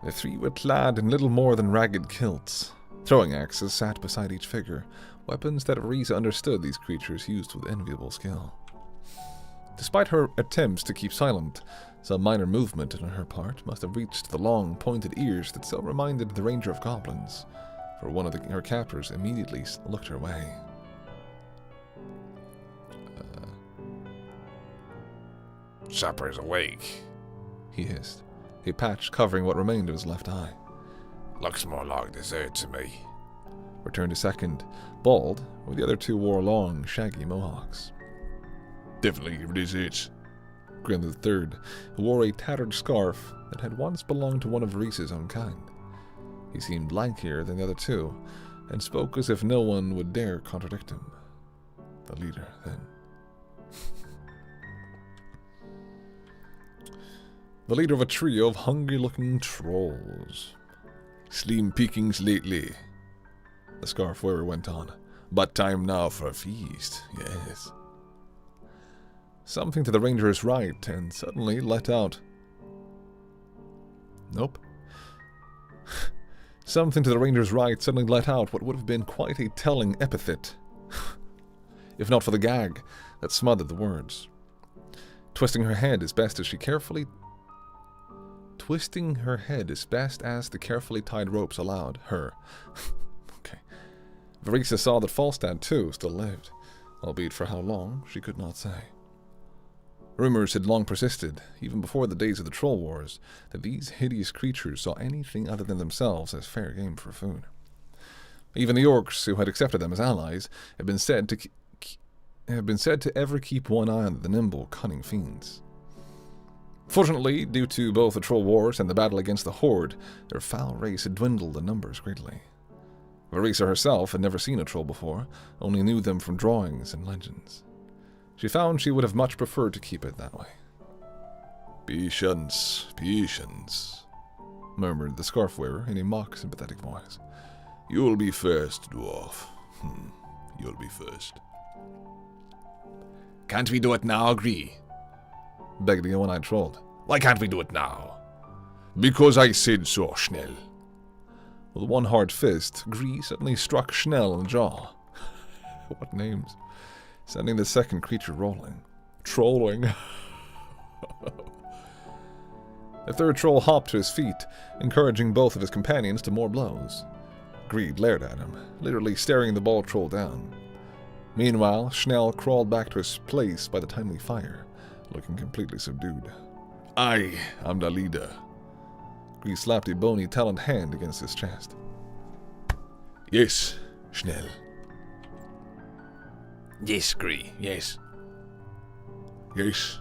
The three were clad in little more than ragged kilts. Throwing axes sat beside each figure, weapons that Arisa understood these creatures used with enviable skill. Despite her attempts to keep silent, some minor movement on her part must have reached the long, pointed ears that so reminded the Ranger of Goblins, for one of her captors immediately looked her way. Supper's awake, He hissed, a patch covering what remained of his left eye. looks more like dessert to me. Returned a second, bald, where the other two wore long, shaggy mohawks. Definitely dessert. Grinned the third, who wore a tattered scarf that had once belonged to one of Reese's own kind. He seemed lankier than the other two, and spoke as if no one would dare contradict him. The leader, then. The leader of a trio of hungry-looking trolls. Slim pickings lately, The scarf wearer went on. but time now for a feast, yes. Something to the ranger's right, and suddenly let out. Nope. Something to the ranger's right suddenly let out what would have been quite a telling epithet, if not for the gag that smothered the words. Twisting her head as best as the carefully tied ropes allowed her. Okay. Verisa saw that Falstad, too, still lived, albeit for how long, she could not say. Rumors had long persisted, even before the days of the Troll Wars, that these hideous creatures saw anything other than themselves as fair game for food. Even the orcs, who had accepted them as allies, had been said to ever keep one eye on the nimble, cunning fiends. Fortunately, due to both the Troll Wars and the battle against the Horde, their foul race had dwindled in numbers greatly. Verisa herself had never seen a troll before, only knew them from drawings and legends. She found she would have much preferred to keep it that way. Patience, murmured the scarf wearer in a mock sympathetic voice. You'll be first, dwarf. You'll be first. Can't we do it now, Gree? Begged the one-eyed troll. Why can't we do it now? Because I said so, Schnell. With one hard fist, Gree suddenly struck Schnell in the jaw. What names? Sending the second creature rolling. Trolling. The third troll hopped to his feet, encouraging both of his companions to more blows. Gree glared at him, literally staring the bald troll down. Meanwhile, Schnell crawled back to his place by the timely fire, looking completely subdued. I am the leader. Gree slapped a bony, taloned hand against his chest. Yes, Schnell. Yes, Gree, yes. Yes,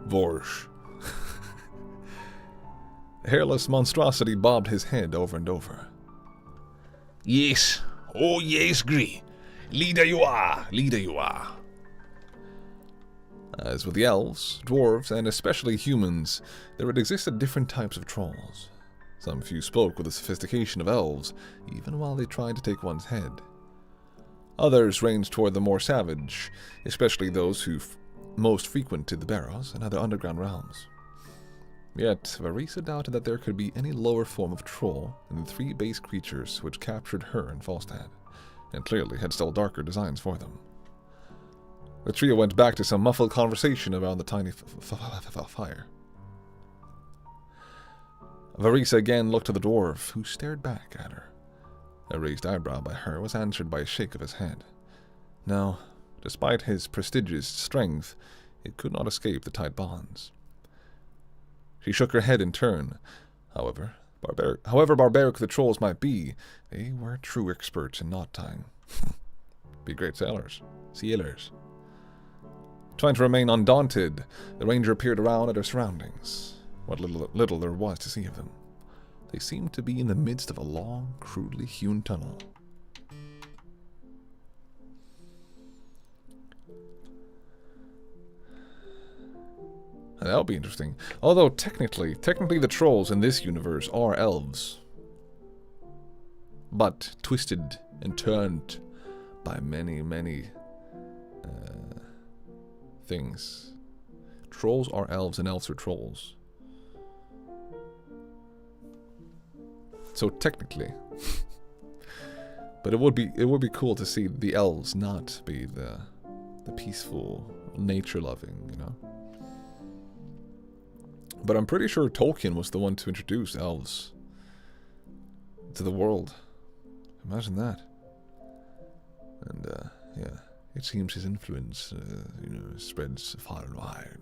Vorsch. The hairless monstrosity bobbed his head over and over. Yes, oh yes, Gree. Leader you are, leader you are. As with the elves, dwarves, and especially humans, there had existed different types of trolls. Some few spoke with the sophistication of elves, even while they tried to take one's head. Others ranged toward the more savage, especially those who most frequented the barrows and other underground realms. Yet, Varisa doubted that there could be any lower form of troll than the 3 base creatures which captured her and Falstad, and clearly had still darker designs for them. The trio went back to some muffled conversation around the tiny fire. Varisa again looked at the dwarf, who stared back at her. A raised eyebrow by her was answered by a shake of his head. Now, despite his prestigious strength, it could not escape the tight bonds. She shook her head in turn. However barbaric the trolls might be, they were true experts in knot tying. Be great sailors. Trying to remain undaunted, the ranger peered around at her surroundings. What little there was to see of them. They seemed to be in the midst of a long, crudely hewn tunnel. That would be interesting. Although, technically the trolls in this universe are elves. But twisted and turned by many, many things. Trolls are elves and elves are trolls. So technically. But it would be cool to see the elves not be the peaceful, nature-loving, you know? But I'm pretty sure Tolkien was the one to introduce elves to the world. Imagine that. And, yeah, it seems his influence, spreads far and wide.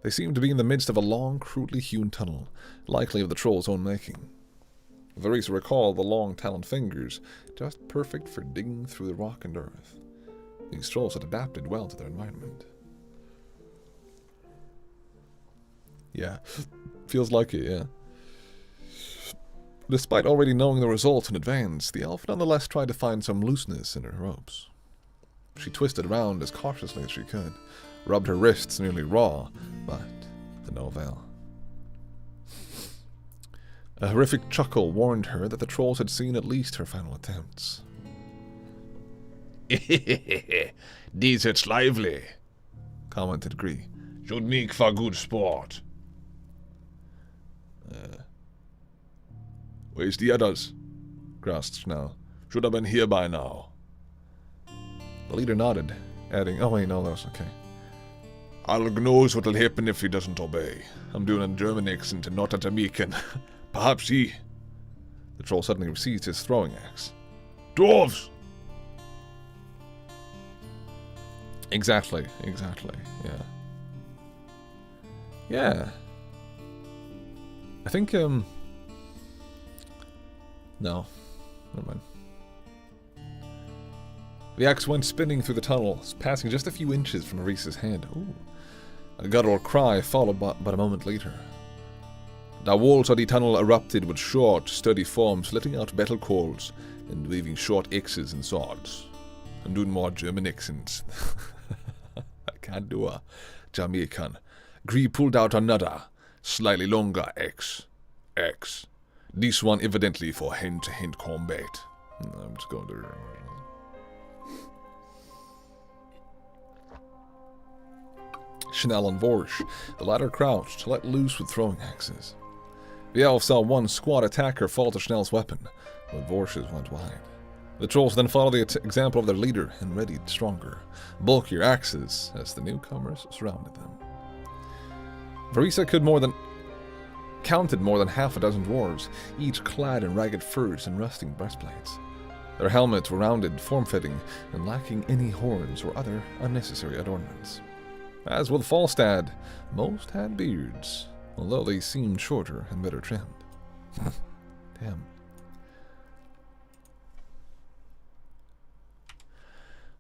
They seem to be in the midst of a long, crudely hewn tunnel, likely of the troll's own making. Varisa recalled the long taloned fingers, just perfect for digging through the rock and earth. These trolls had adapted well to their environment. Yeah, feels like it, yeah. Despite already knowing the results in advance, the elf nonetheless tried to find some looseness in her ropes. She twisted around as cautiously as she could, rubbed her wrists nearly raw, but to no avail. A horrific chuckle warned her that the trolls had seen at least her final attempts. These it's lively, commented Gree. should make for good sport. Where's the others? Grasped Schnell. Should have been here by now. The leader nodded, adding, oh wait, no, that's okay. Alg knows what'll happen if he doesn't obey. I'm doing a German accent and not a Jamaican. Perhaps he... The troll suddenly seized his throwing axe. Dwarves! Exactly, yeah. Yeah. I think, no. Never mind. The axe went spinning through the tunnel, passing just a few inches from Arisa's head. Ooh. A guttural cry followed but a moment later. The walls of the tunnel erupted with short, sturdy forms, letting out battle calls and waving short axes and swords. I'm doing more German accents. I can't do a Jamaican. Gree pulled out another, slightly longer axe. This one evidently for hand-to-hand combat. I'm just going to... Schnell and Vorsch, the latter crouched, let loose with throwing axes. The elf saw one squad attacker fall to Schnell's weapon, but Vorsch's went wide. The trolls then followed the example of their leader and readied stronger, bulkier axes as the newcomers surrounded them. Varisa counted more than half a dozen dwarves, each clad in ragged furs and rusting breastplates. Their helmets were rounded, form-fitting, and lacking any horns or other unnecessary adornments. As with Falstad, most had beards, although they seemed shorter and better trimmed. Damn.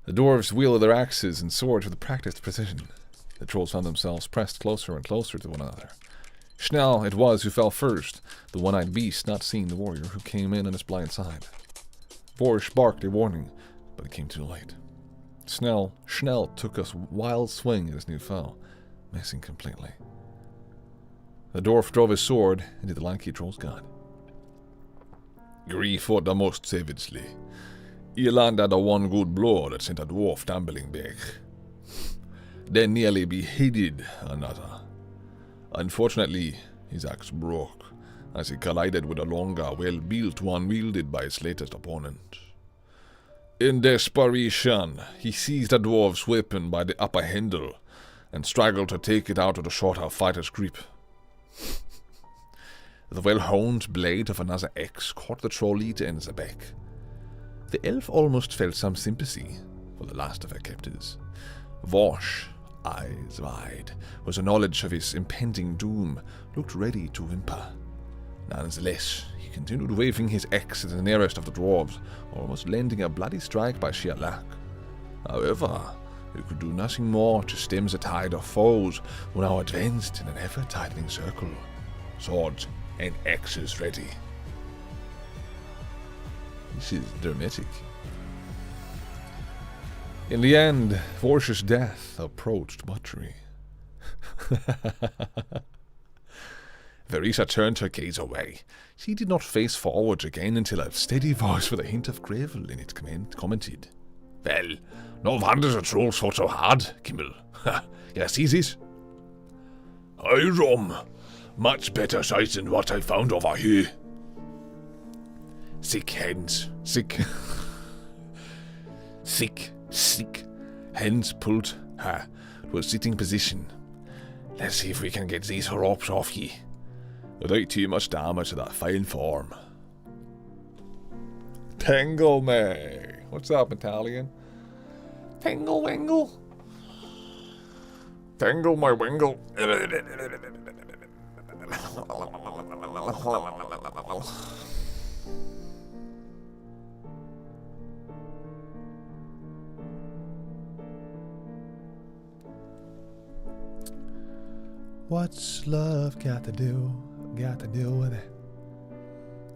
The dwarves wielded their axes and swords with practiced precision. The trolls found themselves pressed closer and closer to one another. Schnell it was who fell first, the one-eyed beast not seeing the warrior who came in on his blind side. Vorsch barked a warning, but it came too late. Schnell took a wild swing at his new foe, missing completely. The dwarf drove his sword into the lanky troll's gut. Gree fought the most savagely. He landed the one good blow that sent a dwarf tumbling back. Then nearly beheaded another. Unfortunately, his axe broke as he collided with a longer, well-built one wielded by his latest opponent. In desperation, he seized the dwarf's weapon by the upper handle and struggled to take it out of the shorter fighter's grip. The well-honed blade of another axe caught the troll leader in the back. The elf almost felt some sympathy for the last of her captors. Vosh, eyes wide, with the knowledge of his impending doom, looked ready to whimper. Nonetheless, he continued waving his axe at the nearest of the dwarves, almost landing a bloody strike by sheer luck. However, he could do nothing more to stem the tide of foes who now advanced in an ever-tightening circle. Swords and axes ready. This is dramatic. In the end, Vorsh's death approached butchery. Verisa turned her gaze away. She did not face forward again until a steady voice with a hint of gravel in it commented. Well, no wonder the trolls fought so hard, Kimmel. You see this? Aye, Rom. Much better size than what I found over here. Sick hands. Sick. Hands pulled her to a sitting position. Let's see if we can get these ropes off ye. Without too much damage to that fine form. Tangle me. What's up, Italian? Tangle wingle. Tangle my wingle. What's love got to do with it?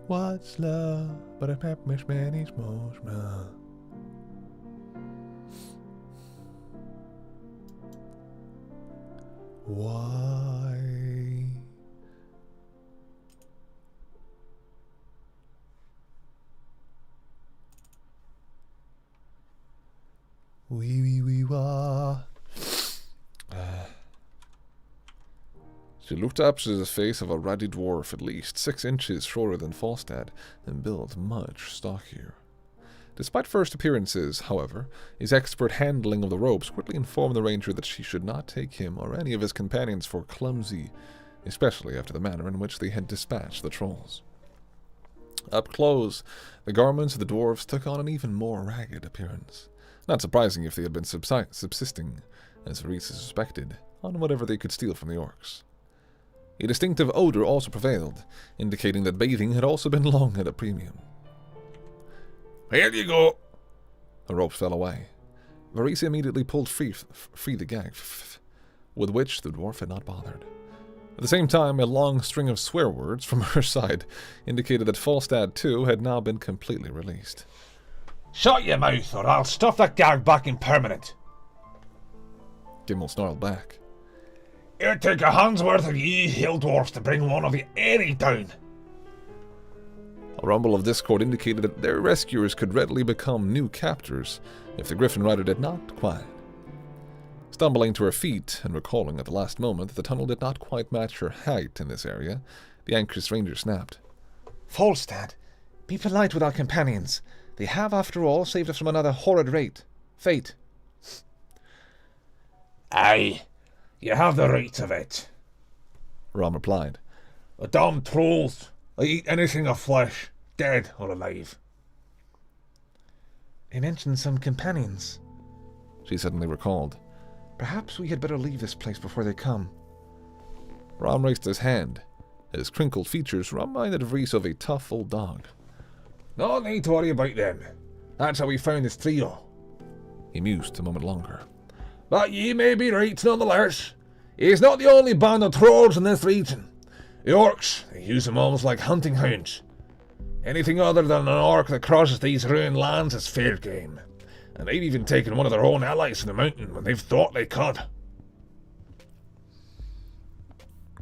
What's love but a peppermint Spanish motion? Why? Wee wah. She looked up to the face of a ruddy dwarf at least 6 inches shorter than Falstad, and built much stockier. Despite first appearances, however, his expert handling of the ropes quickly informed the ranger that she should not take him or any of his companions for clumsy, especially after the manner in which they had dispatched the trolls. Up close, the garments of the dwarves took on an even more ragged appearance. Not surprising if they had been subsisting, as Verisa suspected, on whatever they could steal from the orcs. A distinctive odor also prevailed, indicating that bathing had also been long at a premium. Here you go. The ropes fell away. Verisa immediately pulled free the gag, with which the dwarf had not bothered. At the same time, a long string of swear words from her side indicated that Falstad, too, had now been completely released. Shut your mouth, or I'll stuff that gag back in permanent. Gimel snarled back. It'd take a hand's worth of ye hill dwarfs to bring one of the airy down. A rumble of discord indicated that their rescuers could readily become new captors if the Griffin Rider did not quiet. Stumbling to her feet and recalling at the last moment that the tunnel did not quite match her height in this area, the anxious ranger snapped. Falstad, be polite with our companions. They have, after all, saved us from another horrid fate. Aye, you have the right of it, Rom replied. The damn trolls. They eat anything of flesh, dead or alive. He mentioned some companions. She suddenly recalled. Perhaps we had better leave this place before they come. Rom raised his hand. His crinkled features reminded Reese of a tough old dog. No need to worry about them. That's how we found this trio. He mused a moment longer. But ye may be right nonetheless. He's not the only band of trolls in this region. The orcs, they use them almost like hunting hounds. Anything other than an orc that crosses these ruined lands is fair game. And they've even taken one of their own allies to the mountain when they've thought they could.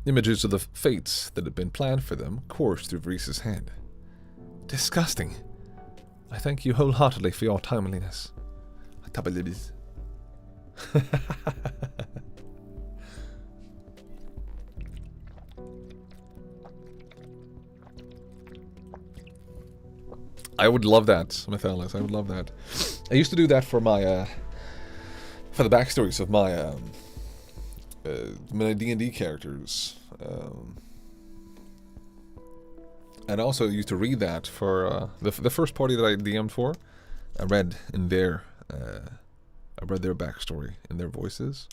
Images of the fates that had been planned for them coursed through Reese's head. Disgusting. I thank you wholeheartedly for your timeliness. I would love that, Methalis. I would love that. I used to do that for my, for the backstories of my D&D characters. And I also used to read that for the first party that I DM'd for. I read in their, I read their backstory in their voices.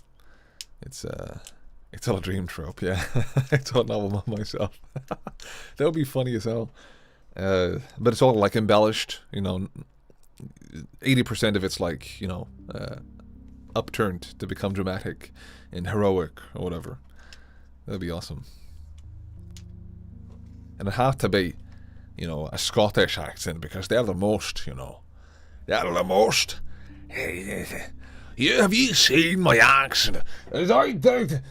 It's all a dream trope, yeah. I thought novel myself. That would be funny as hell. But it's all like embellished, you know. 80% of it's like, you know, upturned to become dramatic and heroic or whatever. That'd be awesome. And it had to be, you know, a Scottish accent because they're the most, you know. They're the most. Have you seen my accent? As I did,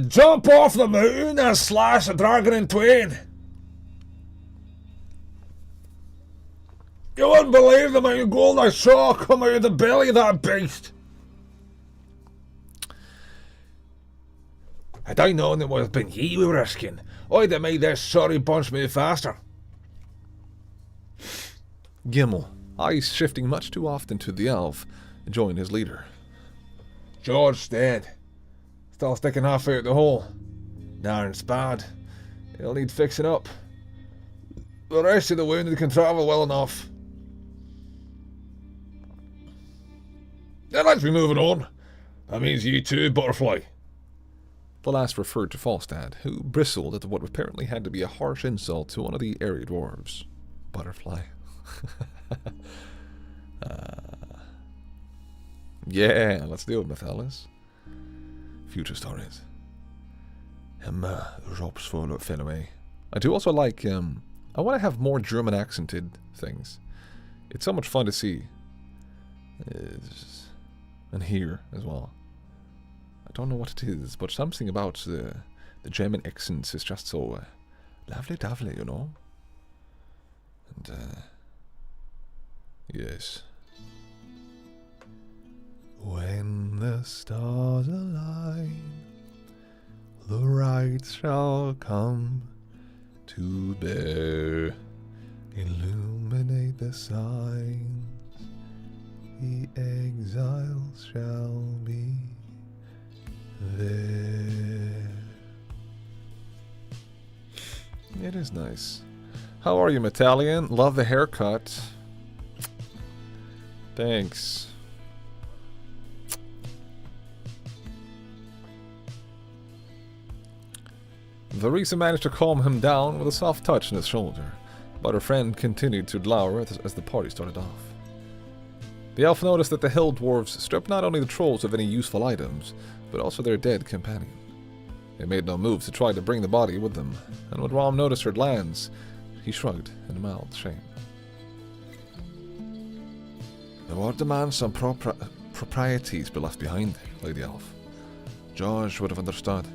jump off the moon and slash a dragon in twain. You wouldn't believe the amount of gold I saw come out of the belly of that beast. Had I known it would have been ye we were risking, I'd have made this sorry bunch move faster. Gimel, eyes shifting much too often to the elf, joined his leader. George's dead. Still sticking half out the hole. Darren's bad. He'll need fixing up. The rest of the wounded can travel well enough. Then let's be moving on. That means you too, Butterfly. The last referred to Falstad, who bristled at what apparently had to be a harsh insult to one of the area dwarves. Butterfly. Yeah, let's do it, Methalis. Future stories. Rob's full of away. I do also like, I want to have more German accented things. It's so much fun to see. And hear as well. I don't know what it is, but something about the German accents is just so lovely, you know? And, yes. When the stars align, the right shall come to bear, illuminate the signs, the exiles shall be there. It is nice. How are you, Metallian? Love the haircut. Thanks. Verisa managed to calm him down with a soft touch on his shoulder, but her friend continued to glower as the party started off. The elf noticed that the hill dwarves stripped not only the trolls of any useful items, but also their dead companion. They made no move to try to bring the body with them, and when Rom noticed her glance, he shrugged in mild shame. There were demands some proprieties be left behind, Lady Elf. George would have understood.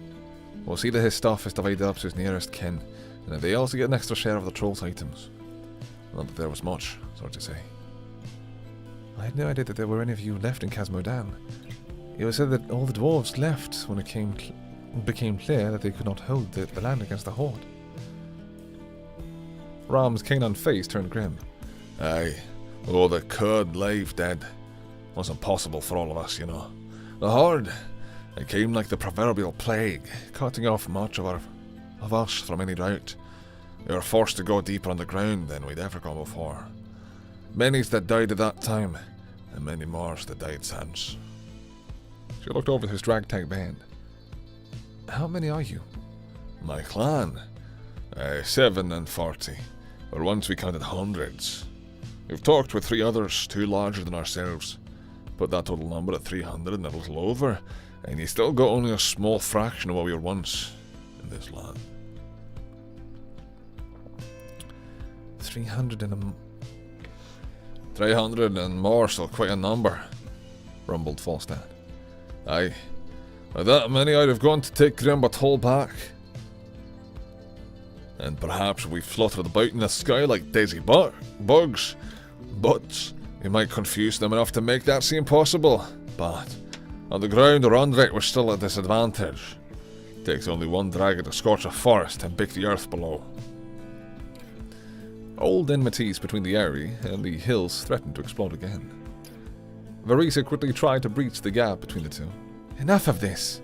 We'll see that his stuff is divided up to his nearest kin, and that they also get an extra share of the troll's items. Not that there was much, so to say. I had no idea that there were any of you left in Casmodan. It was said that all the dwarves left when it became clear that they could not hold the land against the Horde. Ram's canine face turned grim. Aye, all the cud life dead. Wasn't possible for all of us, you know. The Horde, it came like the proverbial plague, cutting off much of us from any route. We were forced to go deeper underground than we'd ever gone before. Many's that died at that time, and many more's that died since. She looked over his ragtag band. How many are you? My clan? 7 and 40. Or once we counted hundreds. We've talked with 3 others, 2 larger than ourselves. Put that total number at 300 and a little over, and you still got only a small fraction of what we were once in this land. 300 and more, so quite a number, rumbled Falstad. Aye, with that many I'd have gone to take Grimbertall back. and perhaps we fluttered about in the sky like daisy bugs, but we might confuse them enough to make that seem possible. But on the ground or under it, we're still at a disadvantage. It takes only one dragon to scorch a forest and bake the earth below. Old enmities between the Eyrie and the hills threatened to explode again. Varisa quickly tried to breach the gap between the two. Enough of this!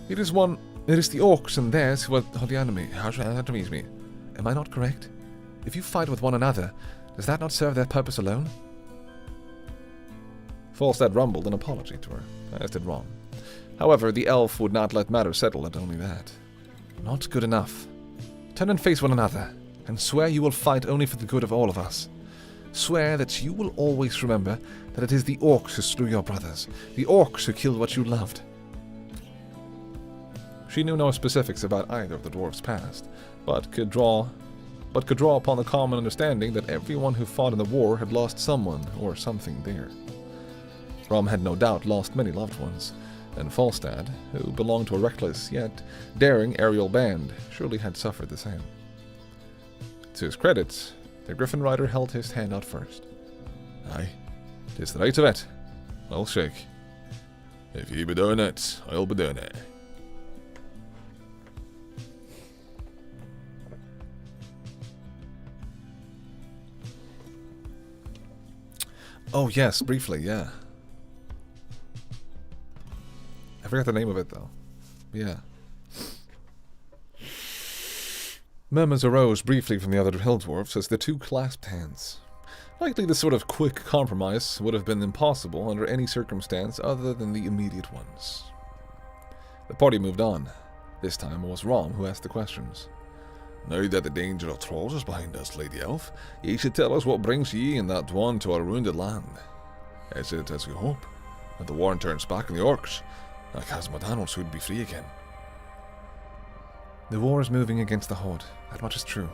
It is the orcs and theirs who are the enemies me. Am I not correct? If you fight with one another, does that not serve their purpose alone? Falstad rumbled an apology to her, as did Rom. However, the elf would not let matters settle at only that. Not good enough. Turn and face one another, and swear you will fight only for the good of all of us. Swear that you will always remember that it is the orcs who slew your brothers, the orcs who killed what you loved. She knew no specifics about either of the dwarves' past, but could draw upon the common understanding that everyone who fought in the war had lost someone or something dear. Rom had no doubt lost many loved ones, and Falstad, who belonged to a reckless yet daring aerial band, surely had suffered the same. To his credit, the Griffin Rider held his hand out first. Aye, 'tis the right of it. I'll shake. If ye be doing it, I'll be doing it. Oh yes, briefly, yeah. I forgot the name of it though. Yeah. Murmurs arose briefly from the other hill dwarfs as the two clasped hands. Likely this sort of quick compromise would have been impossible under any circumstance other than the immediate ones. The party moved on. This time it was Rom who asked the questions. Now that the danger of trolls is behind us, Lady Elf, ye should tell us what brings ye and that one to our wounded land. Is it as we hope, that the warren turns back on the orcs, and Khazmodan will soon be free again? The war is moving against the Horde, that much is true.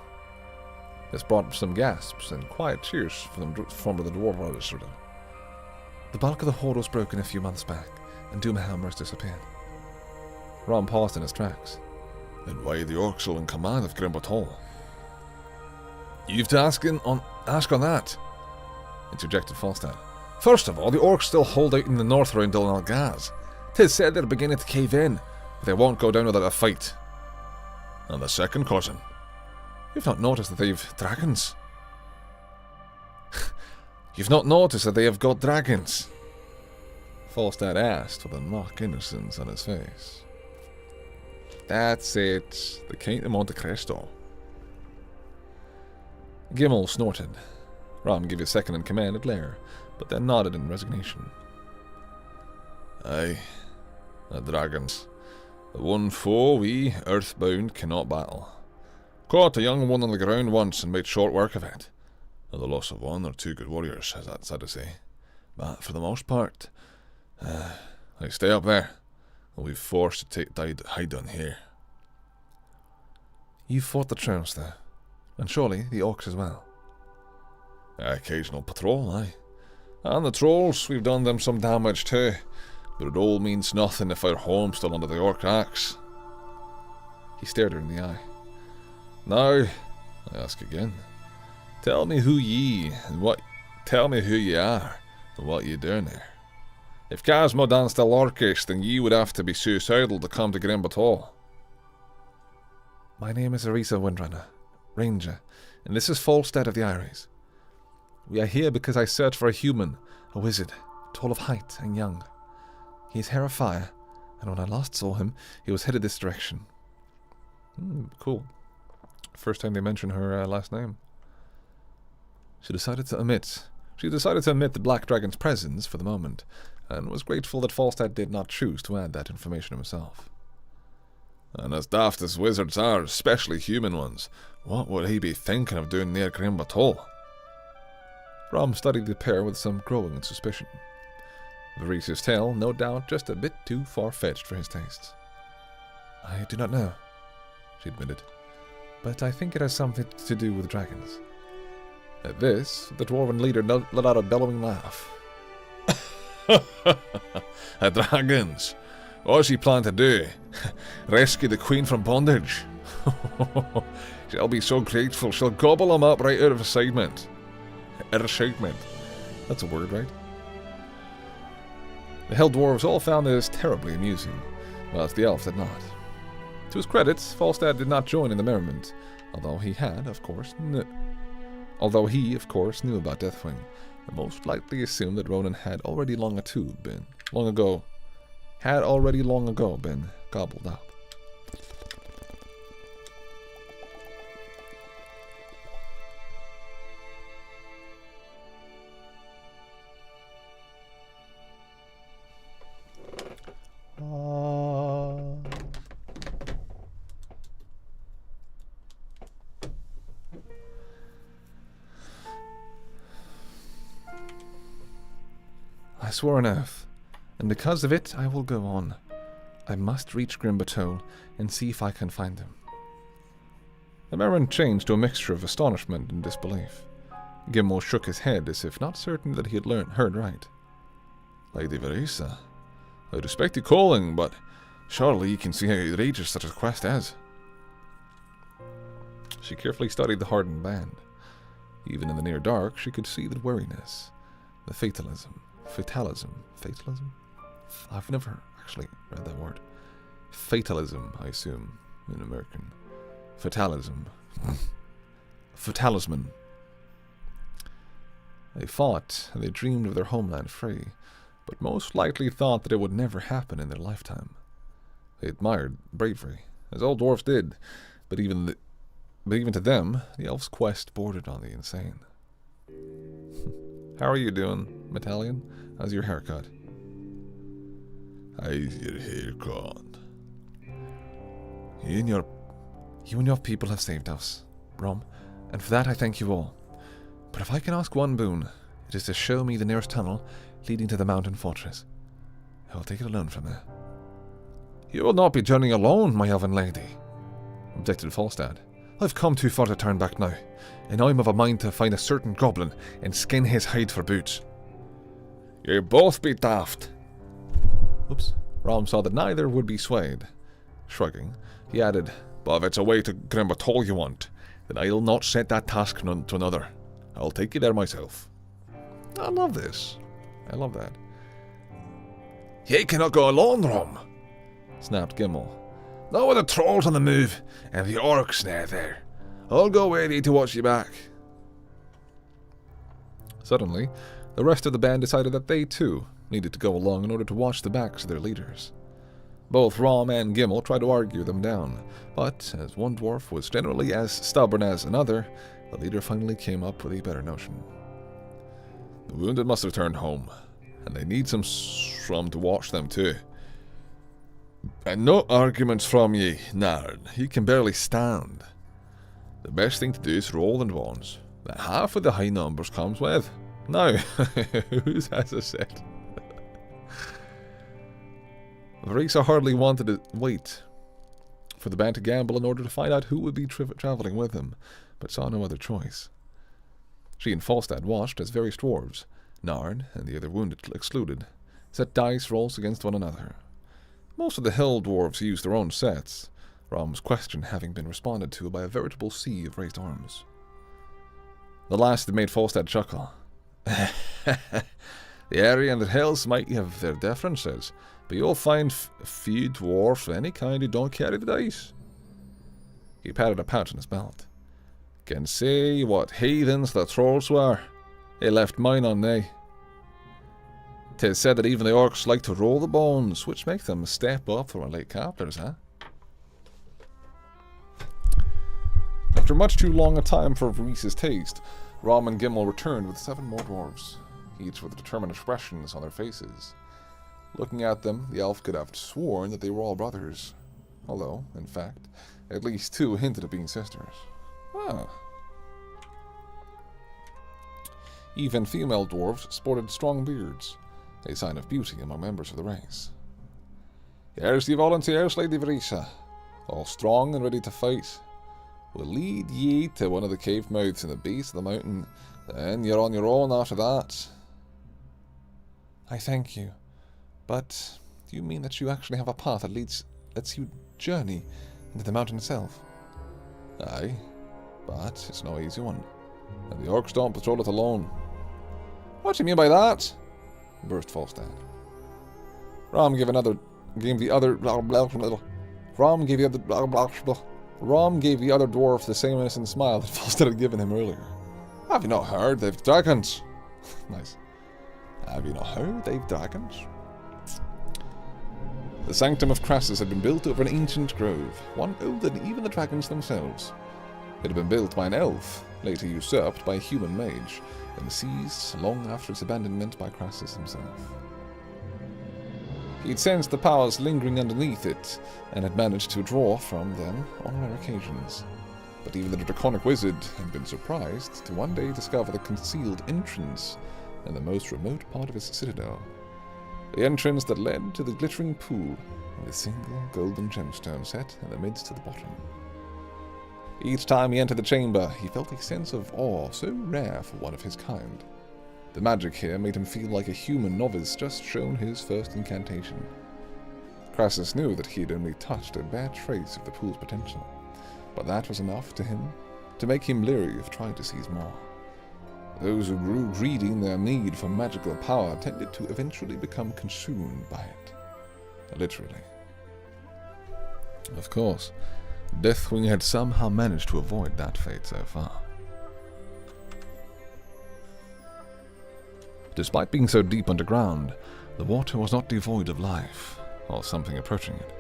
This brought some gasps and quiet cheers from the dwarf brothers. The bulk of the Horde was broken a few months back, and Doomhammers disappeared. Rom paused in his tracks. Then why are the orcs still in command of Grimbatol? You've to ask on that, interjected Falstad. First of all, the orcs still hold out in the north around Dol Gaz. 'Tis said they're beginning to cave in, but they won't go down without a fight. And the second cousin? You've not noticed that they've dragons? You've not noticed that they have got dragons? Falstad asked with a mock innocence on his face. That's it, the Count of Monte Cristo. Gimel snorted. Rom gave his second in command a glare, but then nodded in resignation. Aye, the dragons. The one foe we, earthbound, cannot battle. Caught a young one on the ground once and made short work of it. The loss of one or two good warriors, as that's sad to say. But for the most part, I stay up there. And we've forced to hide down here. You fought the trolls there, and surely the orcs as well. Occasional patrol, aye. And the trolls, we've done them some damage too, but it all means nothing if our home's still under the orc axe. He stared her in the eye. Now, I ask again, tell me who ye are, and what you doing there. If Khazmodan's still orcish, then ye would have to be suicidal to come to Grimbatol. My name is Arisa Windrunner, Ranger, and this is Falstad of the Eyries. We are here because I search for a human, a wizard, tall of height and young. He is hair of fire, and when I last saw him, he was headed this direction. Cool. First time they mention her last name. She decided to omit the Black Dragon's presence for the moment, and was grateful that Falstad did not choose to add that information himself. And as daft as wizards are, especially human ones, what would he be thinking of doing near Grimbatol? Rom studied the pair with some growing suspicion. Varisia's tale, no doubt, just a bit too far-fetched for his tastes. I do not know, she admitted, but I think it has something to do with dragons. At this, the dwarven leader let out a bellowing laugh. Dragons! What's he plan to do? Rescue the queen from bondage? She'll be so grateful, she'll gobble them up right out of excitement. Excitement. That's a word, right? The Hell Dwarves all found this terribly amusing, whilst the elf did not. To his credit, Falstad did not join in the merriment, although he, of course, knew about Deathwing, and most likely assumed that Ronan had already long ago been gobbled up. I swore an oath, and because of it I will go on. I must reach Grimbatole and see if I can find him. The merriment changed to a mixture of astonishment and disbelief. Gimel shook his head as if not certain that he had heard right. Lady Verisa, I respect your calling, but surely you can see how outrageous such a request is. She carefully studied the hardened band. Even in the near dark, she could see the wariness, the fatalism? I've never actually read that word. Fatalism, I assume, in American. Fatalism. Fatalisman. They fought, and they dreamed of their homeland free, but most likely thought that it would never happen in their lifetime. They admired bravery, as all dwarfs did, but even to them, the elf's quest bordered on the insane. How are you doing, Metallion? How's your haircut? How's your haircut? You and your people have saved us, Rom, and for that I thank you all. But if I can ask one boon, it is to show me the nearest tunnel leading to the mountain fortress. I will take it alone from there. You will not be journeying alone, my elven lady, objected Falstad. I've come too far to turn back now, and I'm of a mind to find a certain goblin and skin his hide for boots. You both be daft. Oops. Rom saw that neither would be swayed. Shrugging, he added, But if it's a way to Grimbatole you want, then I'll not set that task to another. I'll take you there myself. I love this. I love that. Ye cannot go alone, Rom, snapped Gimel. Not with the trolls on the move, and the orcs near there. I'll go with you to watch you back. Suddenly, the rest of the band decided that they, too, needed to go along in order to watch the backs of their leaders. Both Rom and Gimel tried to argue them down, but as one dwarf was generally as stubborn as another, the leader finally came up with a better notion. The wounded must return home, and they need some to watch them too. And no arguments from ye, Nard. He can barely stand. The best thing to do is roll the ones that half of the high numbers comes with. Now, whose has a set? Verisa hardly wanted to wait for the band to gamble in order to find out who would be traveling with him, but saw no other choice. She and Falstad watched as various dwarves, Nard and the other wounded excluded, set dice rolls against one another. Most of the hill dwarves used their own sets, Rom's question having been responded to by a veritable sea of raised arms. The last had made Falstad chuckle. The area and the hills might have their differences, but you'll find few dwarfs of any kind who don't carry the dice. He patted a pouch on his belt. Can say what heathens the trolls were. They left mine on they. 'Tis said that even the orcs like to roll the bones, which make them a step up from our late captors, huh? After much too long a time for Verisa's taste, Rom and Gimel returned with 7 more dwarves, each with determined expressions on their faces. Looking at them, the elf could have sworn that they were all brothers, although, in fact, at least 2 hinted at being sisters. Ah. Even female dwarves sported strong beards, a sign of beauty among members of the race. Here's the volunteers, Lady Verisa, all strong and ready to fight. We'll lead ye to one of the cave mouths in the base of the mountain, then you're on your own after that. I thank you, but do you mean that you actually have a path that lets you journey into the mountain itself? Aye, But it's no easy one, and the orcs don't patrol it alone. What do you mean by that? Burst Falstad. Rom gave the other dwarf the same innocent smile that Falstad had given him earlier. Have you not heard? They've dragons. Nice. Have you not heard? They've dragons. The sanctum of Crassus had been built over an ancient grove, one older than even the dragons themselves. It had been built by an elf, later usurped by a human mage, and seized long after its abandonment by Crassus himself. He'd sensed the powers lingering underneath it, and had managed to draw from them on rare occasions. But even the draconic wizard had been surprised to one day discover the concealed entrance in the most remote part of his citadel. The entrance that led to the glittering pool, with a single golden gemstone set in the midst of the bottom. Each time he entered the chamber, he felt a sense of awe so rare for one of his kind. The magic here made him feel like a human novice just shown his first incantation. Crassus knew that he had only touched a bare trace of the pool's potential, but that was enough to him to make him leery of trying to seize more. Those who grew greedy in their need for magical power tended to eventually become consumed by it. Literally. Of course, Deathwing had somehow managed to avoid that fate so far. Despite being so deep underground, the water was not devoid of life, or something approaching it.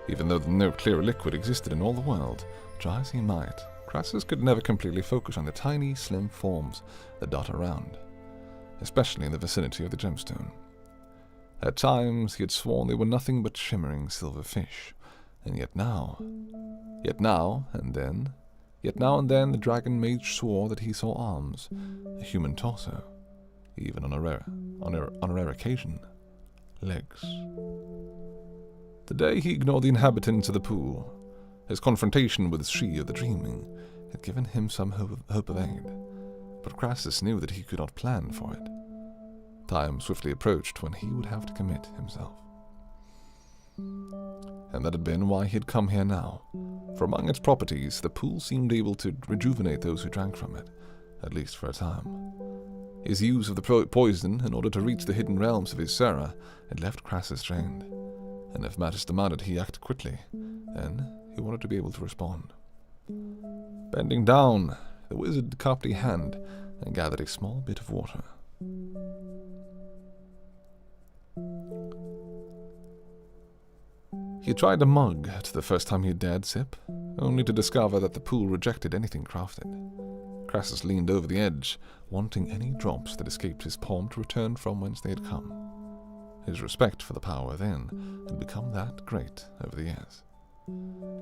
Even though no clear liquid existed in all the world, try as he might, Crassus could never completely focus on the tiny, slim forms that dot around, especially in the vicinity of the gemstone. At times, he had sworn they were nothing but shimmering silver fish, and yet now and then, the dragon mage swore that he saw arms, a human torso, even on a rare occasion, legs. The day he ignored the inhabitants of the pool, his confrontation with she of the dreaming had given him some hope of aid, but Crassus knew that he could not plan for it. Time swiftly approached when he would have to commit himself. And that had been why he had come here now, for among its properties, the pool seemed able to rejuvenate those who drank from it, at least for a time. His use of the poison in order to reach the hidden realms of his Sarah had left Crassus drained, and if matters demanded he act quickly, then he wanted to be able to respond. Bending down, the wizard cupped a hand and gathered a small bit of water. He tried a mug the first time he dared sip, only to discover that the pool rejected anything crafted. Crassus leaned over the edge, wanting any drops that escaped his palm to return from whence they had come. His respect for the power within had become that great over the years.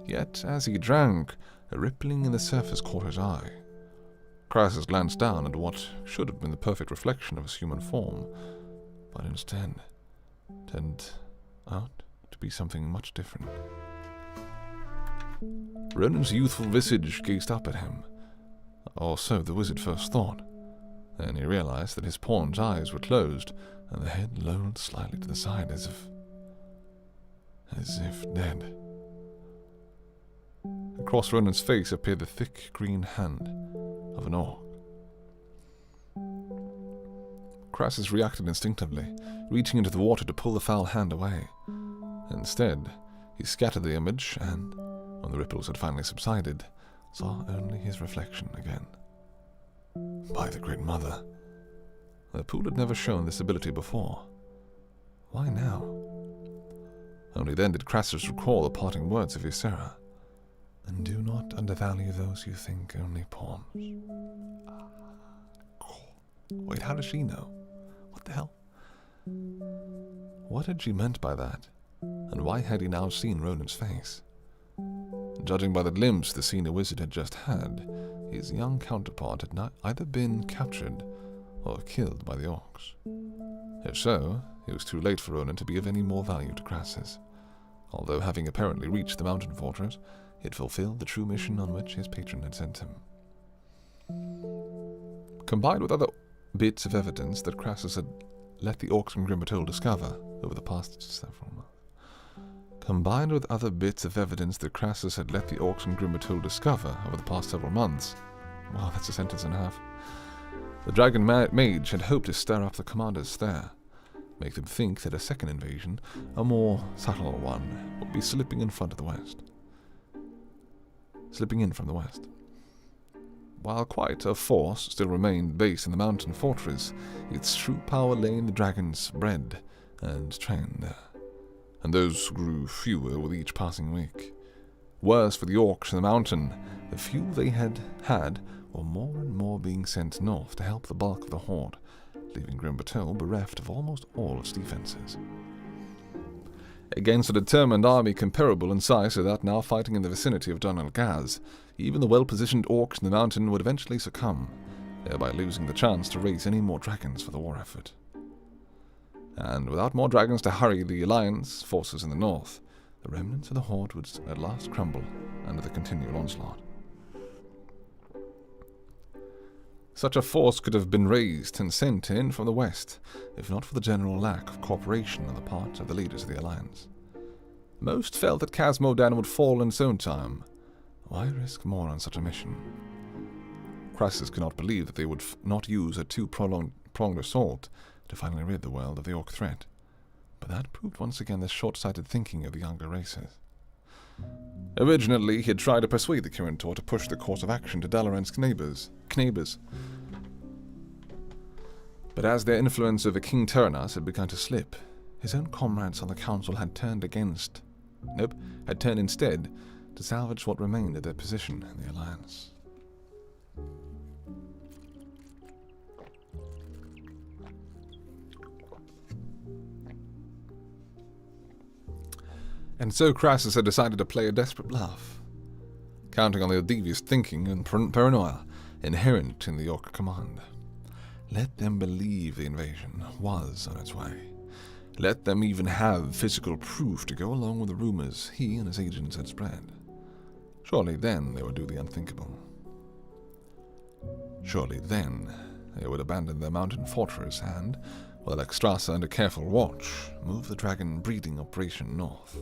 Yet, as he drank, a rippling in the surface caught his eye. Crassus glanced down at what should have been the perfect reflection of his human form, but instead turned out to be something much different. Ronan's youthful visage gazed up at him, or so the wizard first thought. Then he realized that his pawn's eyes were closed, and the head lowered slightly to the side as if dead. Across Ronan's face appeared the thick green hand of an orc. Crassus reacted instinctively, reaching into the water to pull the foul hand away. Instead, he scattered the image and, when the ripples had finally subsided, saw only his reflection again. By the Great Mother, the pool had never shown this ability before. Why now? Only then did Crassus recall the parting words of Ysera. And do not undervalue those you think only pawns. Wait, how does she know? What the hell? What had she meant by that? And why had he now seen Ronan's face? Judging by the glimpse the senior wizard had just had, his young counterpart had not either been captured or killed by the orcs. If so, it was too late for Ronan to be of any more value to Crassus, although having apparently reached the mountain fortress, it fulfilled the true mission on which his patron had sent him. Combined with other bits of evidence that Crassus had let the orcs from Grimbertoll discover over the past several months, combined with other bits of evidence that Crassus had let the orcs and Grimbertool discover over the past several months. Wow, that's a sentence and a half. The dragon mage had hoped to stir up the commander's stare, make them think that a second invasion, a more subtle one, would be slipping in from the west. While quite a force still remained based in the mountain fortress, its true power lay in the dragon's bred and trained there, and those grew fewer with each passing week. Worse for the orcs in the mountain, the few they had were more and more being sent north to help the bulk of the horde, leaving Grimbertool bereft of almost all its defenses. Against a determined army comparable in size to that now fighting in the vicinity of Dun Gaz, even the well-positioned orcs in the mountain would eventually succumb, thereby losing the chance to raise any more dragons for the war effort. And without more dragons to hurry the Alliance forces in the north, the remnants of the horde would at last crumble under the continual onslaught. Such a force could have been raised and sent in from the west, if not for the general lack of cooperation on the part of the leaders of the Alliance. Most felt that Casmodan would fall in its own time. Why risk more on such a mission? Crassus could not believe that they would not use a too pronged assault to finally rid the world of the orc threat, but that proved once again the short-sighted thinking of the younger races. Originally, he had tried to persuade the Kirintor to push the course of action to Dalaran's neighbors. But as their influence over King Turanas had begun to slip, his own comrades on the council had turned instead to salvage what remained of their position in the Alliance. And so Crassus had decided to play a desperate bluff, counting on the devious thinking and paranoia inherent in the Orc command. Let them believe the invasion was on its way. Let them even have physical proof to go along with the rumors he and his agents had spread. Surely then they would do the unthinkable. Surely then they would abandon their mountain fortress and, with Alexstrasza under careful watch, move the dragon breeding operation north.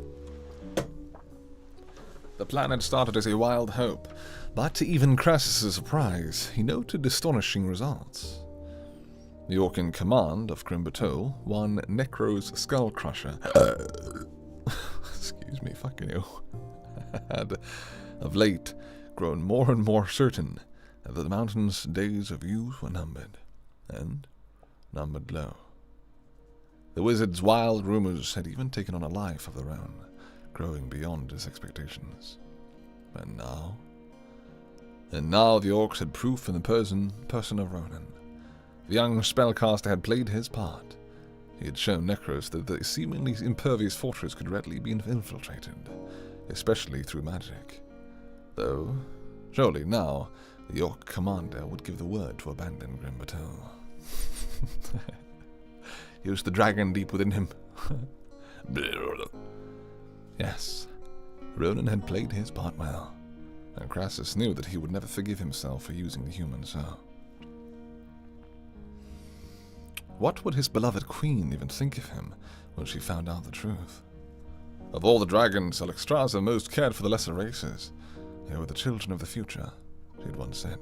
The plan had started as a wild hope, but to even Crassus' surprise, he noted astonishing results. The orc in command of Grimbertool, one Necro's Skullcrusher, excuse me, fucking you, had of late grown more and more certain that the mountain's days of youth were numbered, and numbered low. The wizard's wild rumors had even taken on a life of their own, growing beyond his expectations. And now the orcs had proof in the person of Ronan. The young spellcaster had played his part. He had shown Necros that the seemingly impervious fortress could readily be infiltrated, especially through magic. Though, surely now, the orc commander would give the word to abandon Grimbertool. Use the dragon deep within him. Yes, Ronan had played his part well, and Crassus knew that he would never forgive himself for using the human soul. What would his beloved queen even think of him when she found out the truth? Of all the dragons, Alexstrasza most cared for the lesser races. They were the children of the future, she had once said.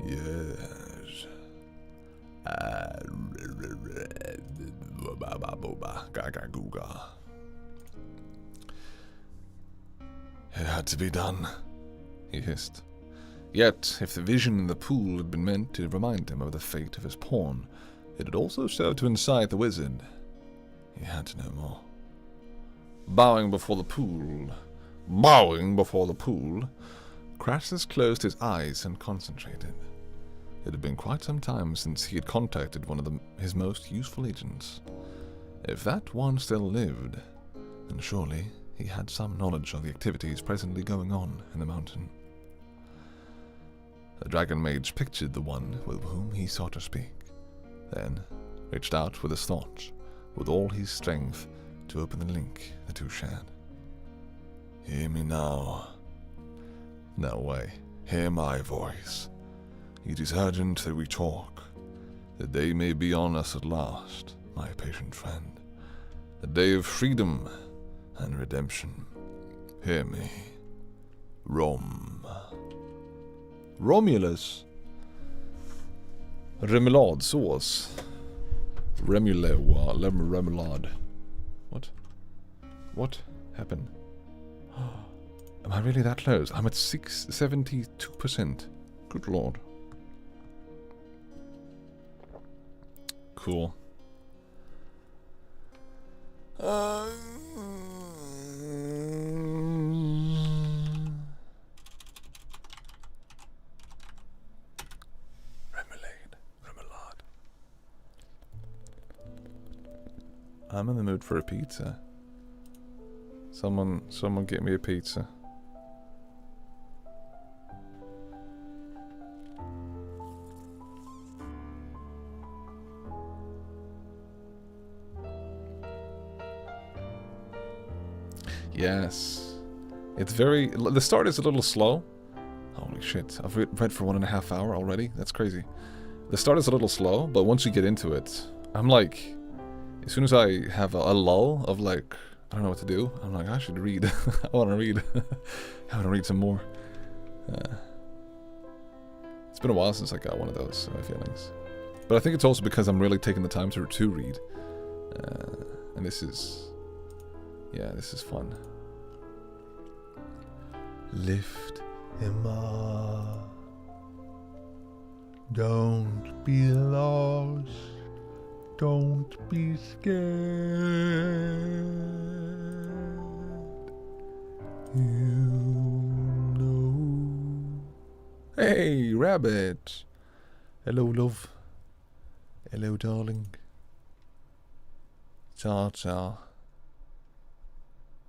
Yes. It had to be done, he hissed. Yet, if the vision in the pool had been meant to remind him of the fate of his pawn, it had also served to incite the wizard. He had to know more. Bowing before the pool, Crassus closed his eyes and concentrated. It had been quite some time since he had contacted one of his most useful agents. If that one still lived, then surely he had some knowledge of the activities presently going on in the mountain. The dragon mage pictured the one with whom he sought to speak, then reached out with his thoughts, with all his strength, to open the link the two shared. Hear me now. No way. Hear my voice. It is urgent that we talk. The day may be on us at last, my patient friend. A day of freedom and redemption. Hear me. Romulus. Remouladsås. Remoulade. What happened? Am I really that close? I'm at 72%. Good lord. Cool. Remoulade. I'm in the mood for a pizza. Someone get me a pizza. Yes. It's very... The start is a little slow. Holy shit. I've read for 1.5 hours already? That's crazy. The start is a little slow, but once you get into it, I'm like... As soon as I have a lull of like... I don't know what to do. I'm like, I should read. I want to read. I want to read some more. It's been a while since I got one of those feelings. But I think it's also because I'm really taking the time to read. And this is... Yeah, this is fun. Lift him up. Don't be lost. Don't be scared. You know. Hey, rabbit. Hello, love. Hello, darling. Cha-cha.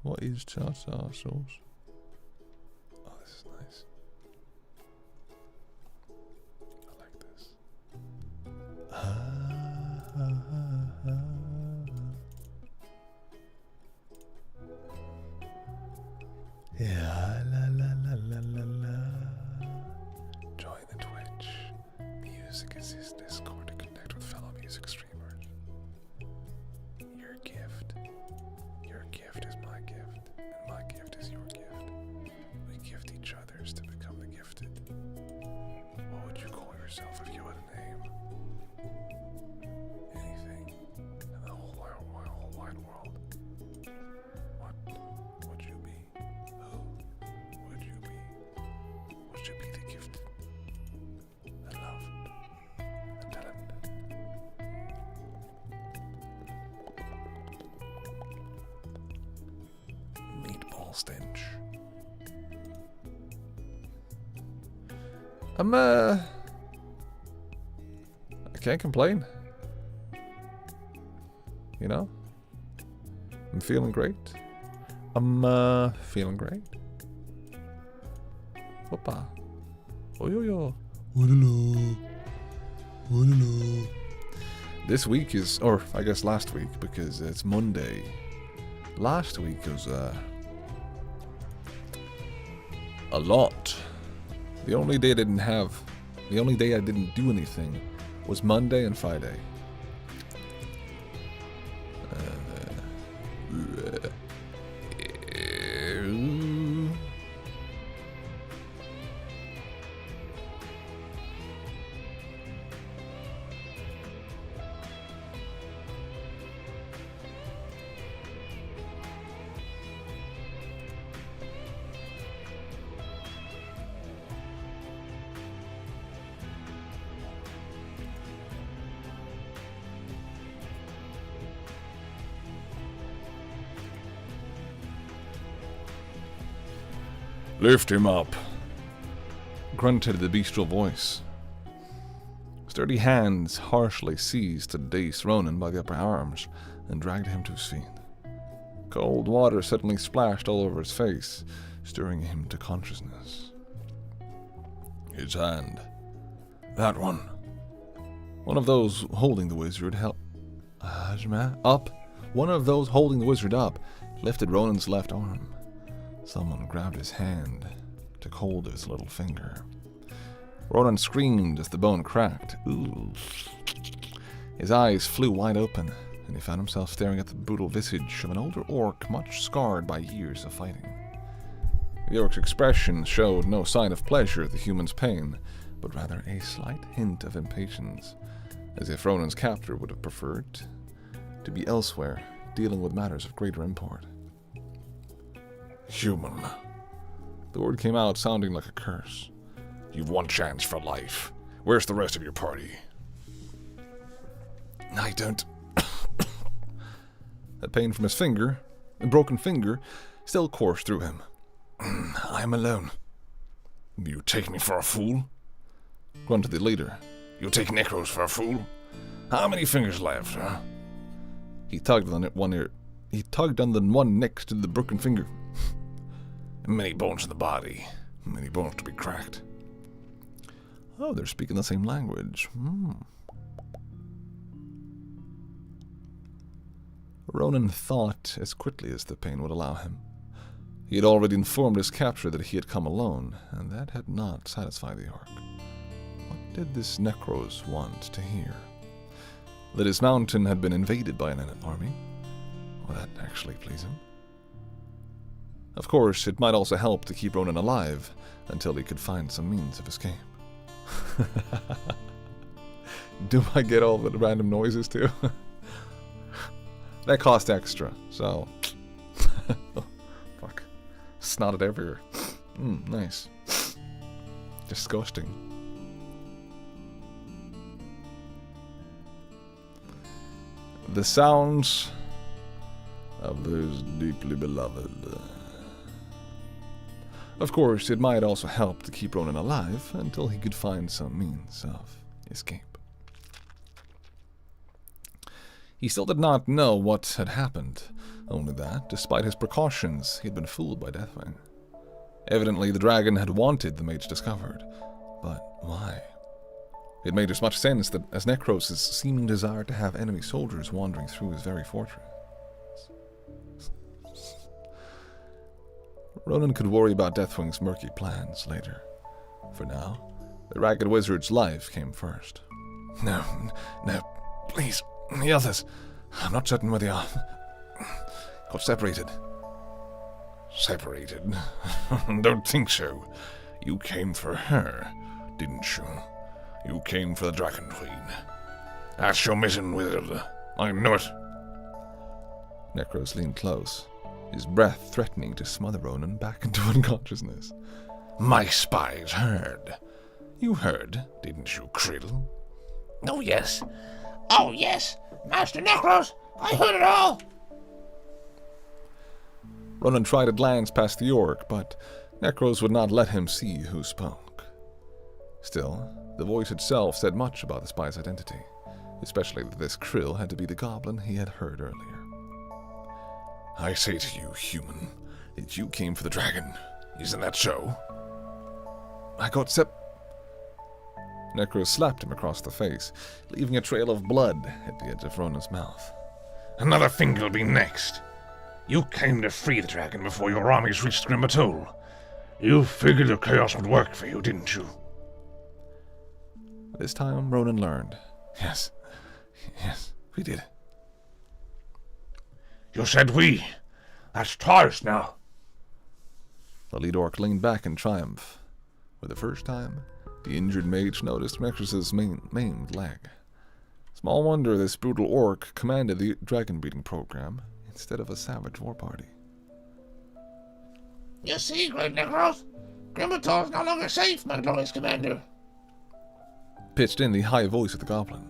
What is cha-cha sauce? Oh, this is nice. I like this. Yeah, la la la la la la. Join the Twitch. Music is his Discord to connect with fellow music streamers. Your gift is my gift, and my gift is your gift. We gift each other's to become the gifted. What would you call yourself if you had a name? Anything in the whole wide world. What would you be? Who would you be? Would you be the gifted, the loved, the talented? Meatball stench. I can't complain. You know? I'm feeling great. I'm feeling great. Hoppa. Oyoyo. Hello. This week is, or I guess last week, because it's Monday. Last week was a lot. The only day I didn't do anything was Monday and Friday. Lift him up, grunted the bestial voice. Sturdy hands harshly seized the dazed Ronan by the upper arms and dragged him to his feet. Cold water suddenly splashed all over his face, stirring him to consciousness. His hand. That one. One of those holding the wizard up. One of those holding the wizard up lifted Ronan's left arm. Someone grabbed his hand, took hold of his little finger. Ronan screamed as the bone cracked. Ooh. His eyes flew wide open, and he found himself staring at the brutal visage of an older orc much scarred by years of fighting. The orc's expression showed no sign of pleasure at the human's pain, but rather a slight hint of impatience, as if Ronan's captor would have preferred to be elsewhere, dealing with matters of greater import. Human. The word came out sounding like a curse. You've one chance for life. Where's the rest of your party? I don't... The pain from his finger, a broken finger, still coursed through him. I am alone. You take me for a fool? Grunted the leader. You take Necros for a fool? How many fingers left, huh? He tugged on the one next to the broken finger. Many bones in the body. Many bones to be cracked. Oh, they're speaking the same language. Ronan thought as quickly as the pain would allow him. He had already informed his captor that he had come alone, and that had not satisfied the orc. What did this Necros want to hear? That his mountain had been invaded by an army? Well, that actually pleased him. Of course, it might also help to keep Ronan alive until he could find some means of escape. Do I get all the random noises too? That cost extra, so... Oh, fuck. Snotted everywhere. Nice. Disgusting. The sounds of those deeply beloved. Of course, it might also help to keep Ronan alive until he could find some means of escape. He still did not know what had happened, only that, despite his precautions, he had been fooled by Deathwing. Evidently, the dragon had wanted the mage discovered, but why? It made as much sense that as Necros' seeming desire to have enemy soldiers wandering through his very fortress. Ronan could worry about Deathwing's murky plans later. For now, the ragged wizard's life came first. No, please, the others. I'm not certain where they are. Got separated. Separated? Don't think so. You came for her, didn't you? You came for the Dragon Queen. That's your mission, wizard. I know it. Necros leaned close, his breath threatening to smother Ronan back into unconsciousness. My spies heard. You heard, didn't you, Krill? Oh, yes. Oh, yes. Master Necros, I heard it all. Ronan tried to glance past the orc, but Necros would not let him see who spoke. Still, the voice itself said much about the spy's identity, especially that this Krill had to be the goblin he had heard earlier. I say to you, human, that you came for the dragon. Isn't that so? I got Necros slapped him across the face, leaving a trail of blood at the edge of Ronan's mouth. Another finger'll be next. You came to free the dragon before your armies reached Grimatool. You figured the chaos would work for you, didn't you? This time, Ronan learned. Yes, we did. You said we. That's twice now. The lead orc leaned back in triumph. For the first time, the injured mage noticed Necros' maimed leg. Small wonder this brutal orc commanded the dragon breeding program instead of a savage war party. You see, Great Necros, Grimatool is no longer safe, my glorious commander. Pitched in the high voice of the goblin.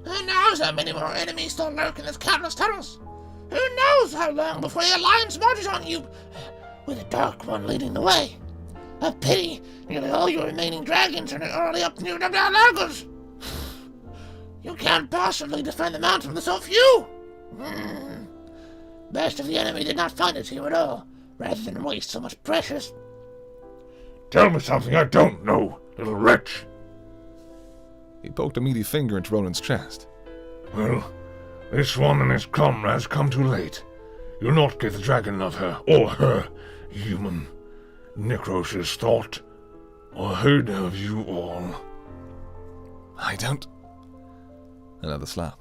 Who knows how many more enemies still lurk in this countless tunnels? Who knows how long before the Alliance marches on you, with a Dark One leading the way? A pity nearly all your remaining dragons are early up near the Lagos. You can't possibly defend the mountain with so few. Best if the enemy did not find us here at all, rather than waste so much precious. Tell me something I don't know, little wretch. He poked a meaty finger into Ronan's chest. Well, this one and his comrades come too late. You'll not get the dragon of her, or her, human. Necros' thought, or heard of you all. I don't... Another slap.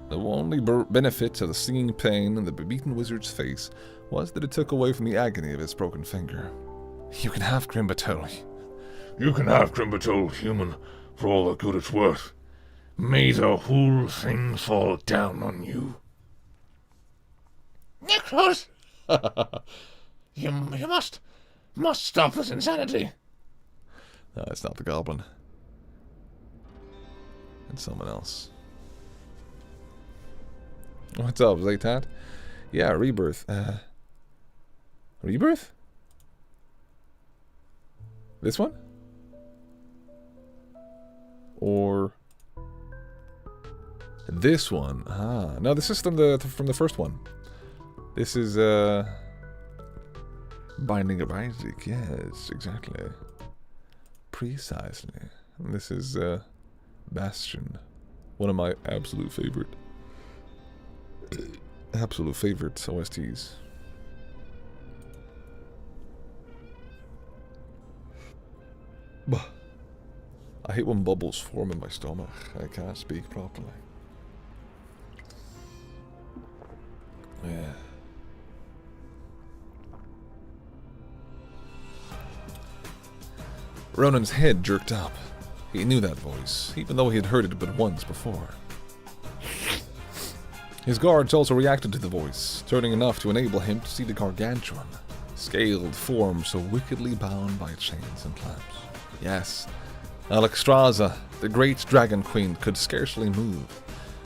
The only benefit of the stinging pain in the beaten wizard's face was that it took away from the agony of his broken finger. You can have Grimbatoli. You can have Grimbatol, human, for all the good it's worth. May the whole thing fall down on you. Necros! you must stop this insanity. No, it's not the goblin. It's someone else. What's up, Zaytat? Yeah, Rebirth. Rebirth? This one? Or this one? Ah, no, this is from the first one. This is Binding of Isaac. Yes, exactly. Precisely. And this is Bastion, one of my absolute favorite OSTs. Bah. I hate when bubbles form in my stomach. I can't speak properly. Yeah. Ronan's head jerked up. He knew that voice, even though he had heard it but once before. His guards also reacted to the voice, turning enough to enable him to see the gargantuan, scaled form so wickedly bound by chains and clamps. Yes, Alexstrasza, the great dragon queen, could scarcely move.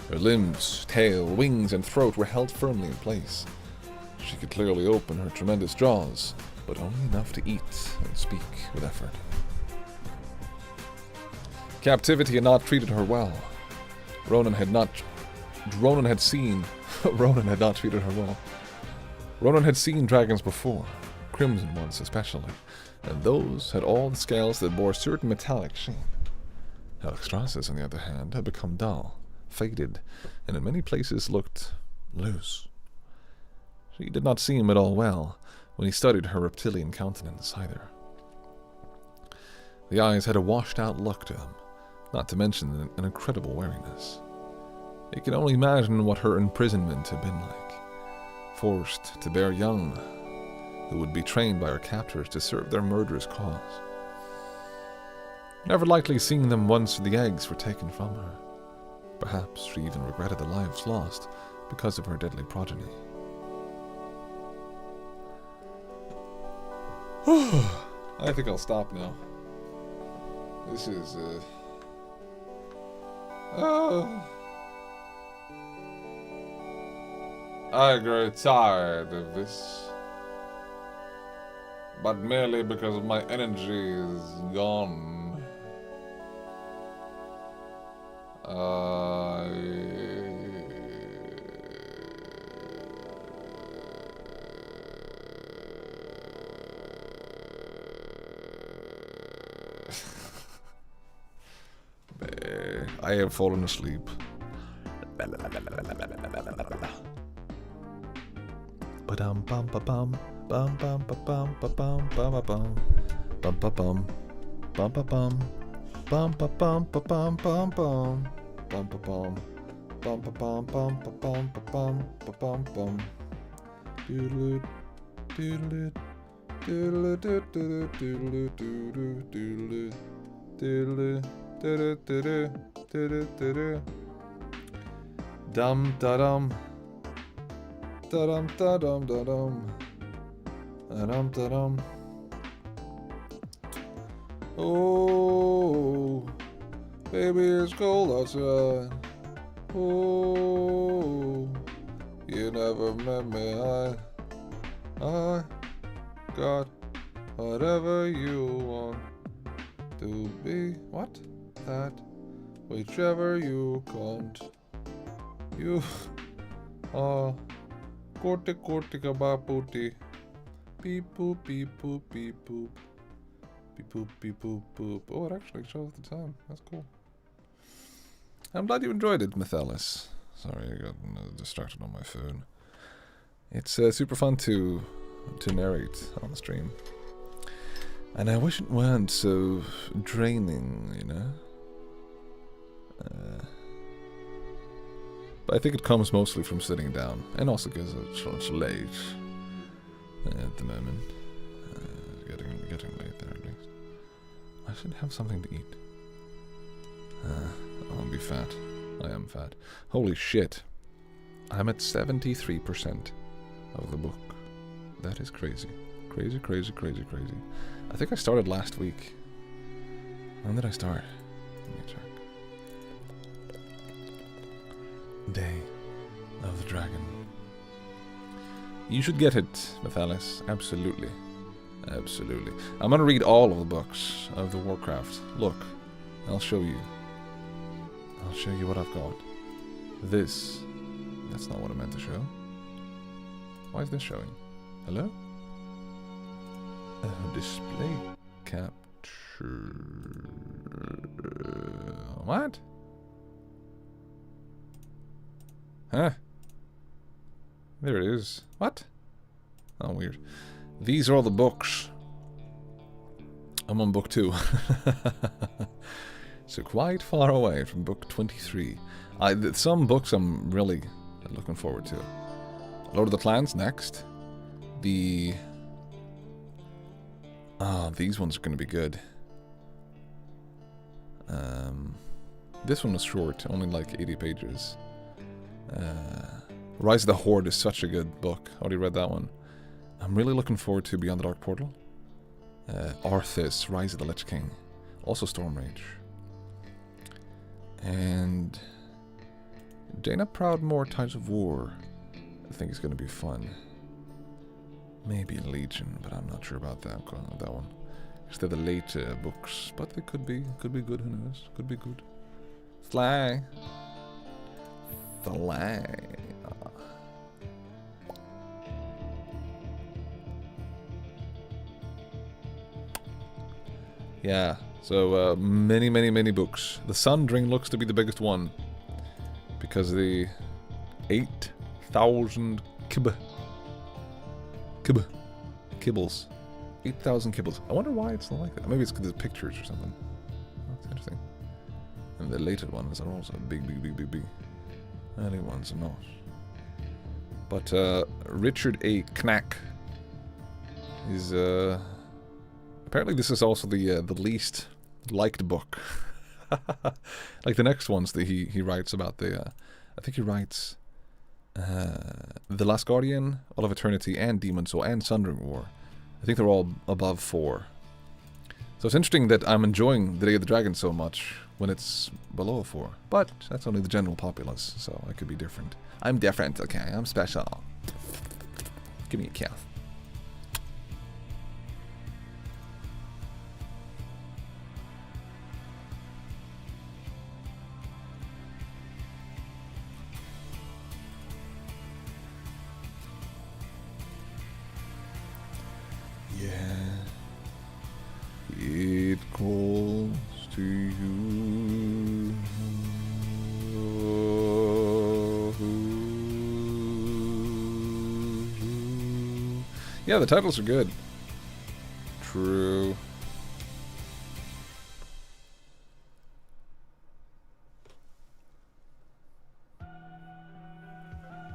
Her limbs, tail, wings, and throat were held firmly in place. She could clearly open her tremendous jaws, but only enough to eat and speak with effort. Captivity had not treated her well. Ronan had not seen treated her well. Ronan had seen dragons before, crimson ones especially, and those had all the scales that bore certain metallic sheen. Alexstrasza's, on the other hand, had become dull, faded, and in many places looked loose. She did not seem at all well when he studied her reptilian countenance either. The eyes had a washed-out look to them, not to mention an incredible wariness. He could only imagine what her imprisonment had been like, forced to bear young who would be trained by her captors to serve their murderous cause. Never likely seeing them once the eggs were taken from her. Perhaps she even regretted the lives lost because of her deadly progeny. I think I'll stop now. This is, I grow tired of this. But merely because my energy is gone. I have fallen asleep. Ba-dum bum ba bum bum bum ba bum ba bum bum ba bum bum ba bum bum ba bum bum ba bum ba bum bum bum bum ba bum bum ba bum bum ba bum ba bum ba bum bum doodle doodle doodle doodle doodle doodle doodle doodle doodle dum da dum da-dum da-dum da-dum da-dum da-dum. Oh, baby, it's cold outside. Oh, you never met me. I got whatever you want to be. What? That, whichever you want. You are. Korte korte kabaputi. Beep boop beep boop beep boop. Beep boop beep boop boop. Oh, it actually shows the time. That's cool. I'm glad you enjoyed it, Mythalis. Sorry, I got distracted on my phone. It's super fun to narrate on the stream. And I wish it weren't so draining, you know? But I think it comes mostly from sitting down, and also because it's late at the moment. Getting late there at least. I should have something to eat. I won't be fat. I am fat. Holy shit. I'm at 73% of the book. That is crazy. Crazy. I think I started last week. When did I start? Let me check. Day of the Dragon. You should get it, Mathalis. Absolutely. Absolutely. I'm gonna read all of the books of the Warcraft. Look, I'll show you. I'll show you what I've got. This. That's not what I meant to show. Why is this showing? Hello? Display capture. What? Huh? There it is. What? Oh, weird. These are all the books. I'm on book 2. So quite far away from book 23. Some books I'm really looking forward to. Lord of the Clans next. These ones are going to be good. This one was short, only like 80 pages. Rise of the Horde is such a good book. Already read that one. I'm really looking forward to Beyond the Dark Portal. Arthas, Rise of the Lich King. Also Stormrage. And Dana Proudmoore, Tides of War. I think it's going to be fun. Maybe Legion, but I'm not sure about that one. Because they're the late books, but they could be good, who knows? Could be good. Fly. Yeah, so many books. The Sundering looks to be the biggest one. Because the 8,000 kibbles. 8,000 kibbles. I wonder why it's not like that. Maybe it's because of the pictures or something. Oh, that's interesting. And the later ones are also big. Early ones are not. But Richard A. Knack is apparently this is also the least liked book. Like the next ones that he writes about I think he writes The Last Guardian, All of Eternity, and Demon's Soul, and Sundering War. I think they're all above 4. So it's interesting that I'm enjoying The Day of the Dragon so much when it's below a 4. But that's only the general populace, so I could be different. I'm different, okay? I'm special. Give me a kiss. It calls to you. Yeah, the titles are good. True.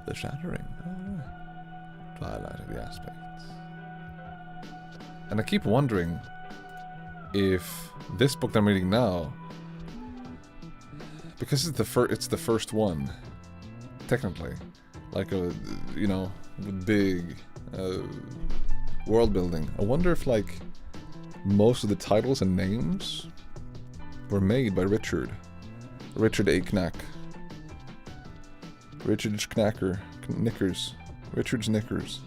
The Shattering. Twilight of the Aspects. And I keep wondering if this book that I'm reading now, because it's the first one, technically, like a with big world building. I wonder if like most of the titles and names were made by Richard A. Knack. Richard's Knickers. Richard's Knickers.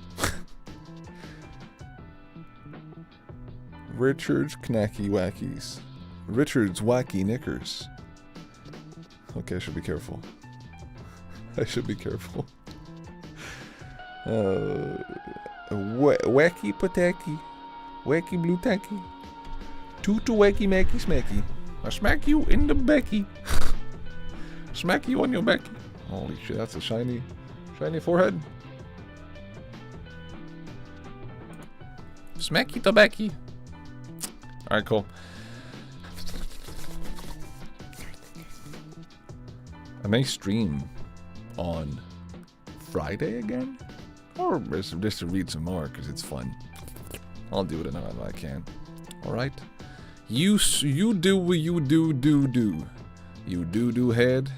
Richard's Knacky Wackies. Richard's Wacky Knickers. Okay, I should be careful. Wacky Pataki. Wacky Blue Tacky. Tutu Wacky Macky Smacky. I smack you in the Becky. Smack you on your Becky. Holy shit, that's a shiny forehead. Smacky to Becky. Alright, cool. I may stream on Friday again. Or just to read some more, because it's fun. I'll do it whenever I can. Alright? You do what you do. You do head.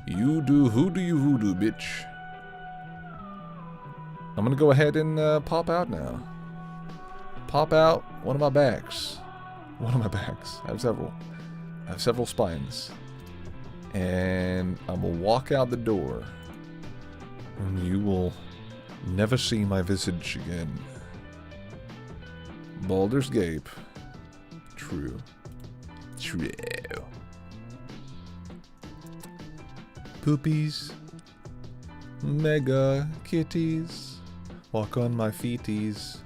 You do voodoo, bitch. I'm gonna go ahead and pop out now. Pop out one of my backs. One of my backs. I have several. I have several spines. And I'm gonna walk out the door. And you will never see my visage again. Baldur's Gate. True. True. Poopies. Mega kitties. Walk on my feeties.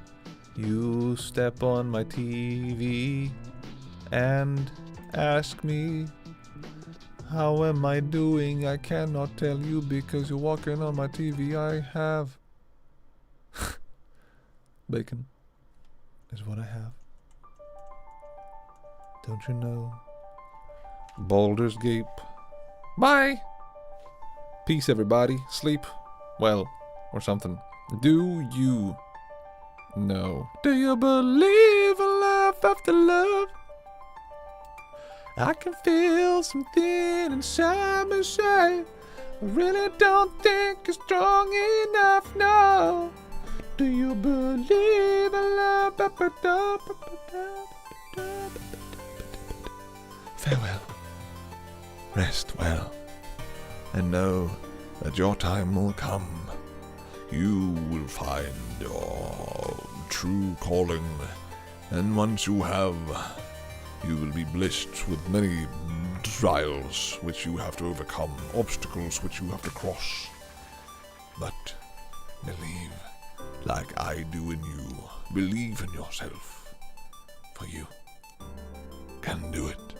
You step on my TV. And ask me, how am I doing? I cannot tell you because you're walking on my TV. I have bacon is what I have. Don't you know? Baldur's Gate. Bye. Peace, everybody. Sleep well or something. Do you know? Do you believe in life after love? I can feel something inside me say, I really don't think it's strong enough, no. Do you believe in love? Farewell. Rest well. And know that your time will come. You will find your true calling. And once you have, you will be blessed with many trials which you have to overcome, obstacles which you have to cross. But believe, like I do in you, believe in yourself, for you can do it.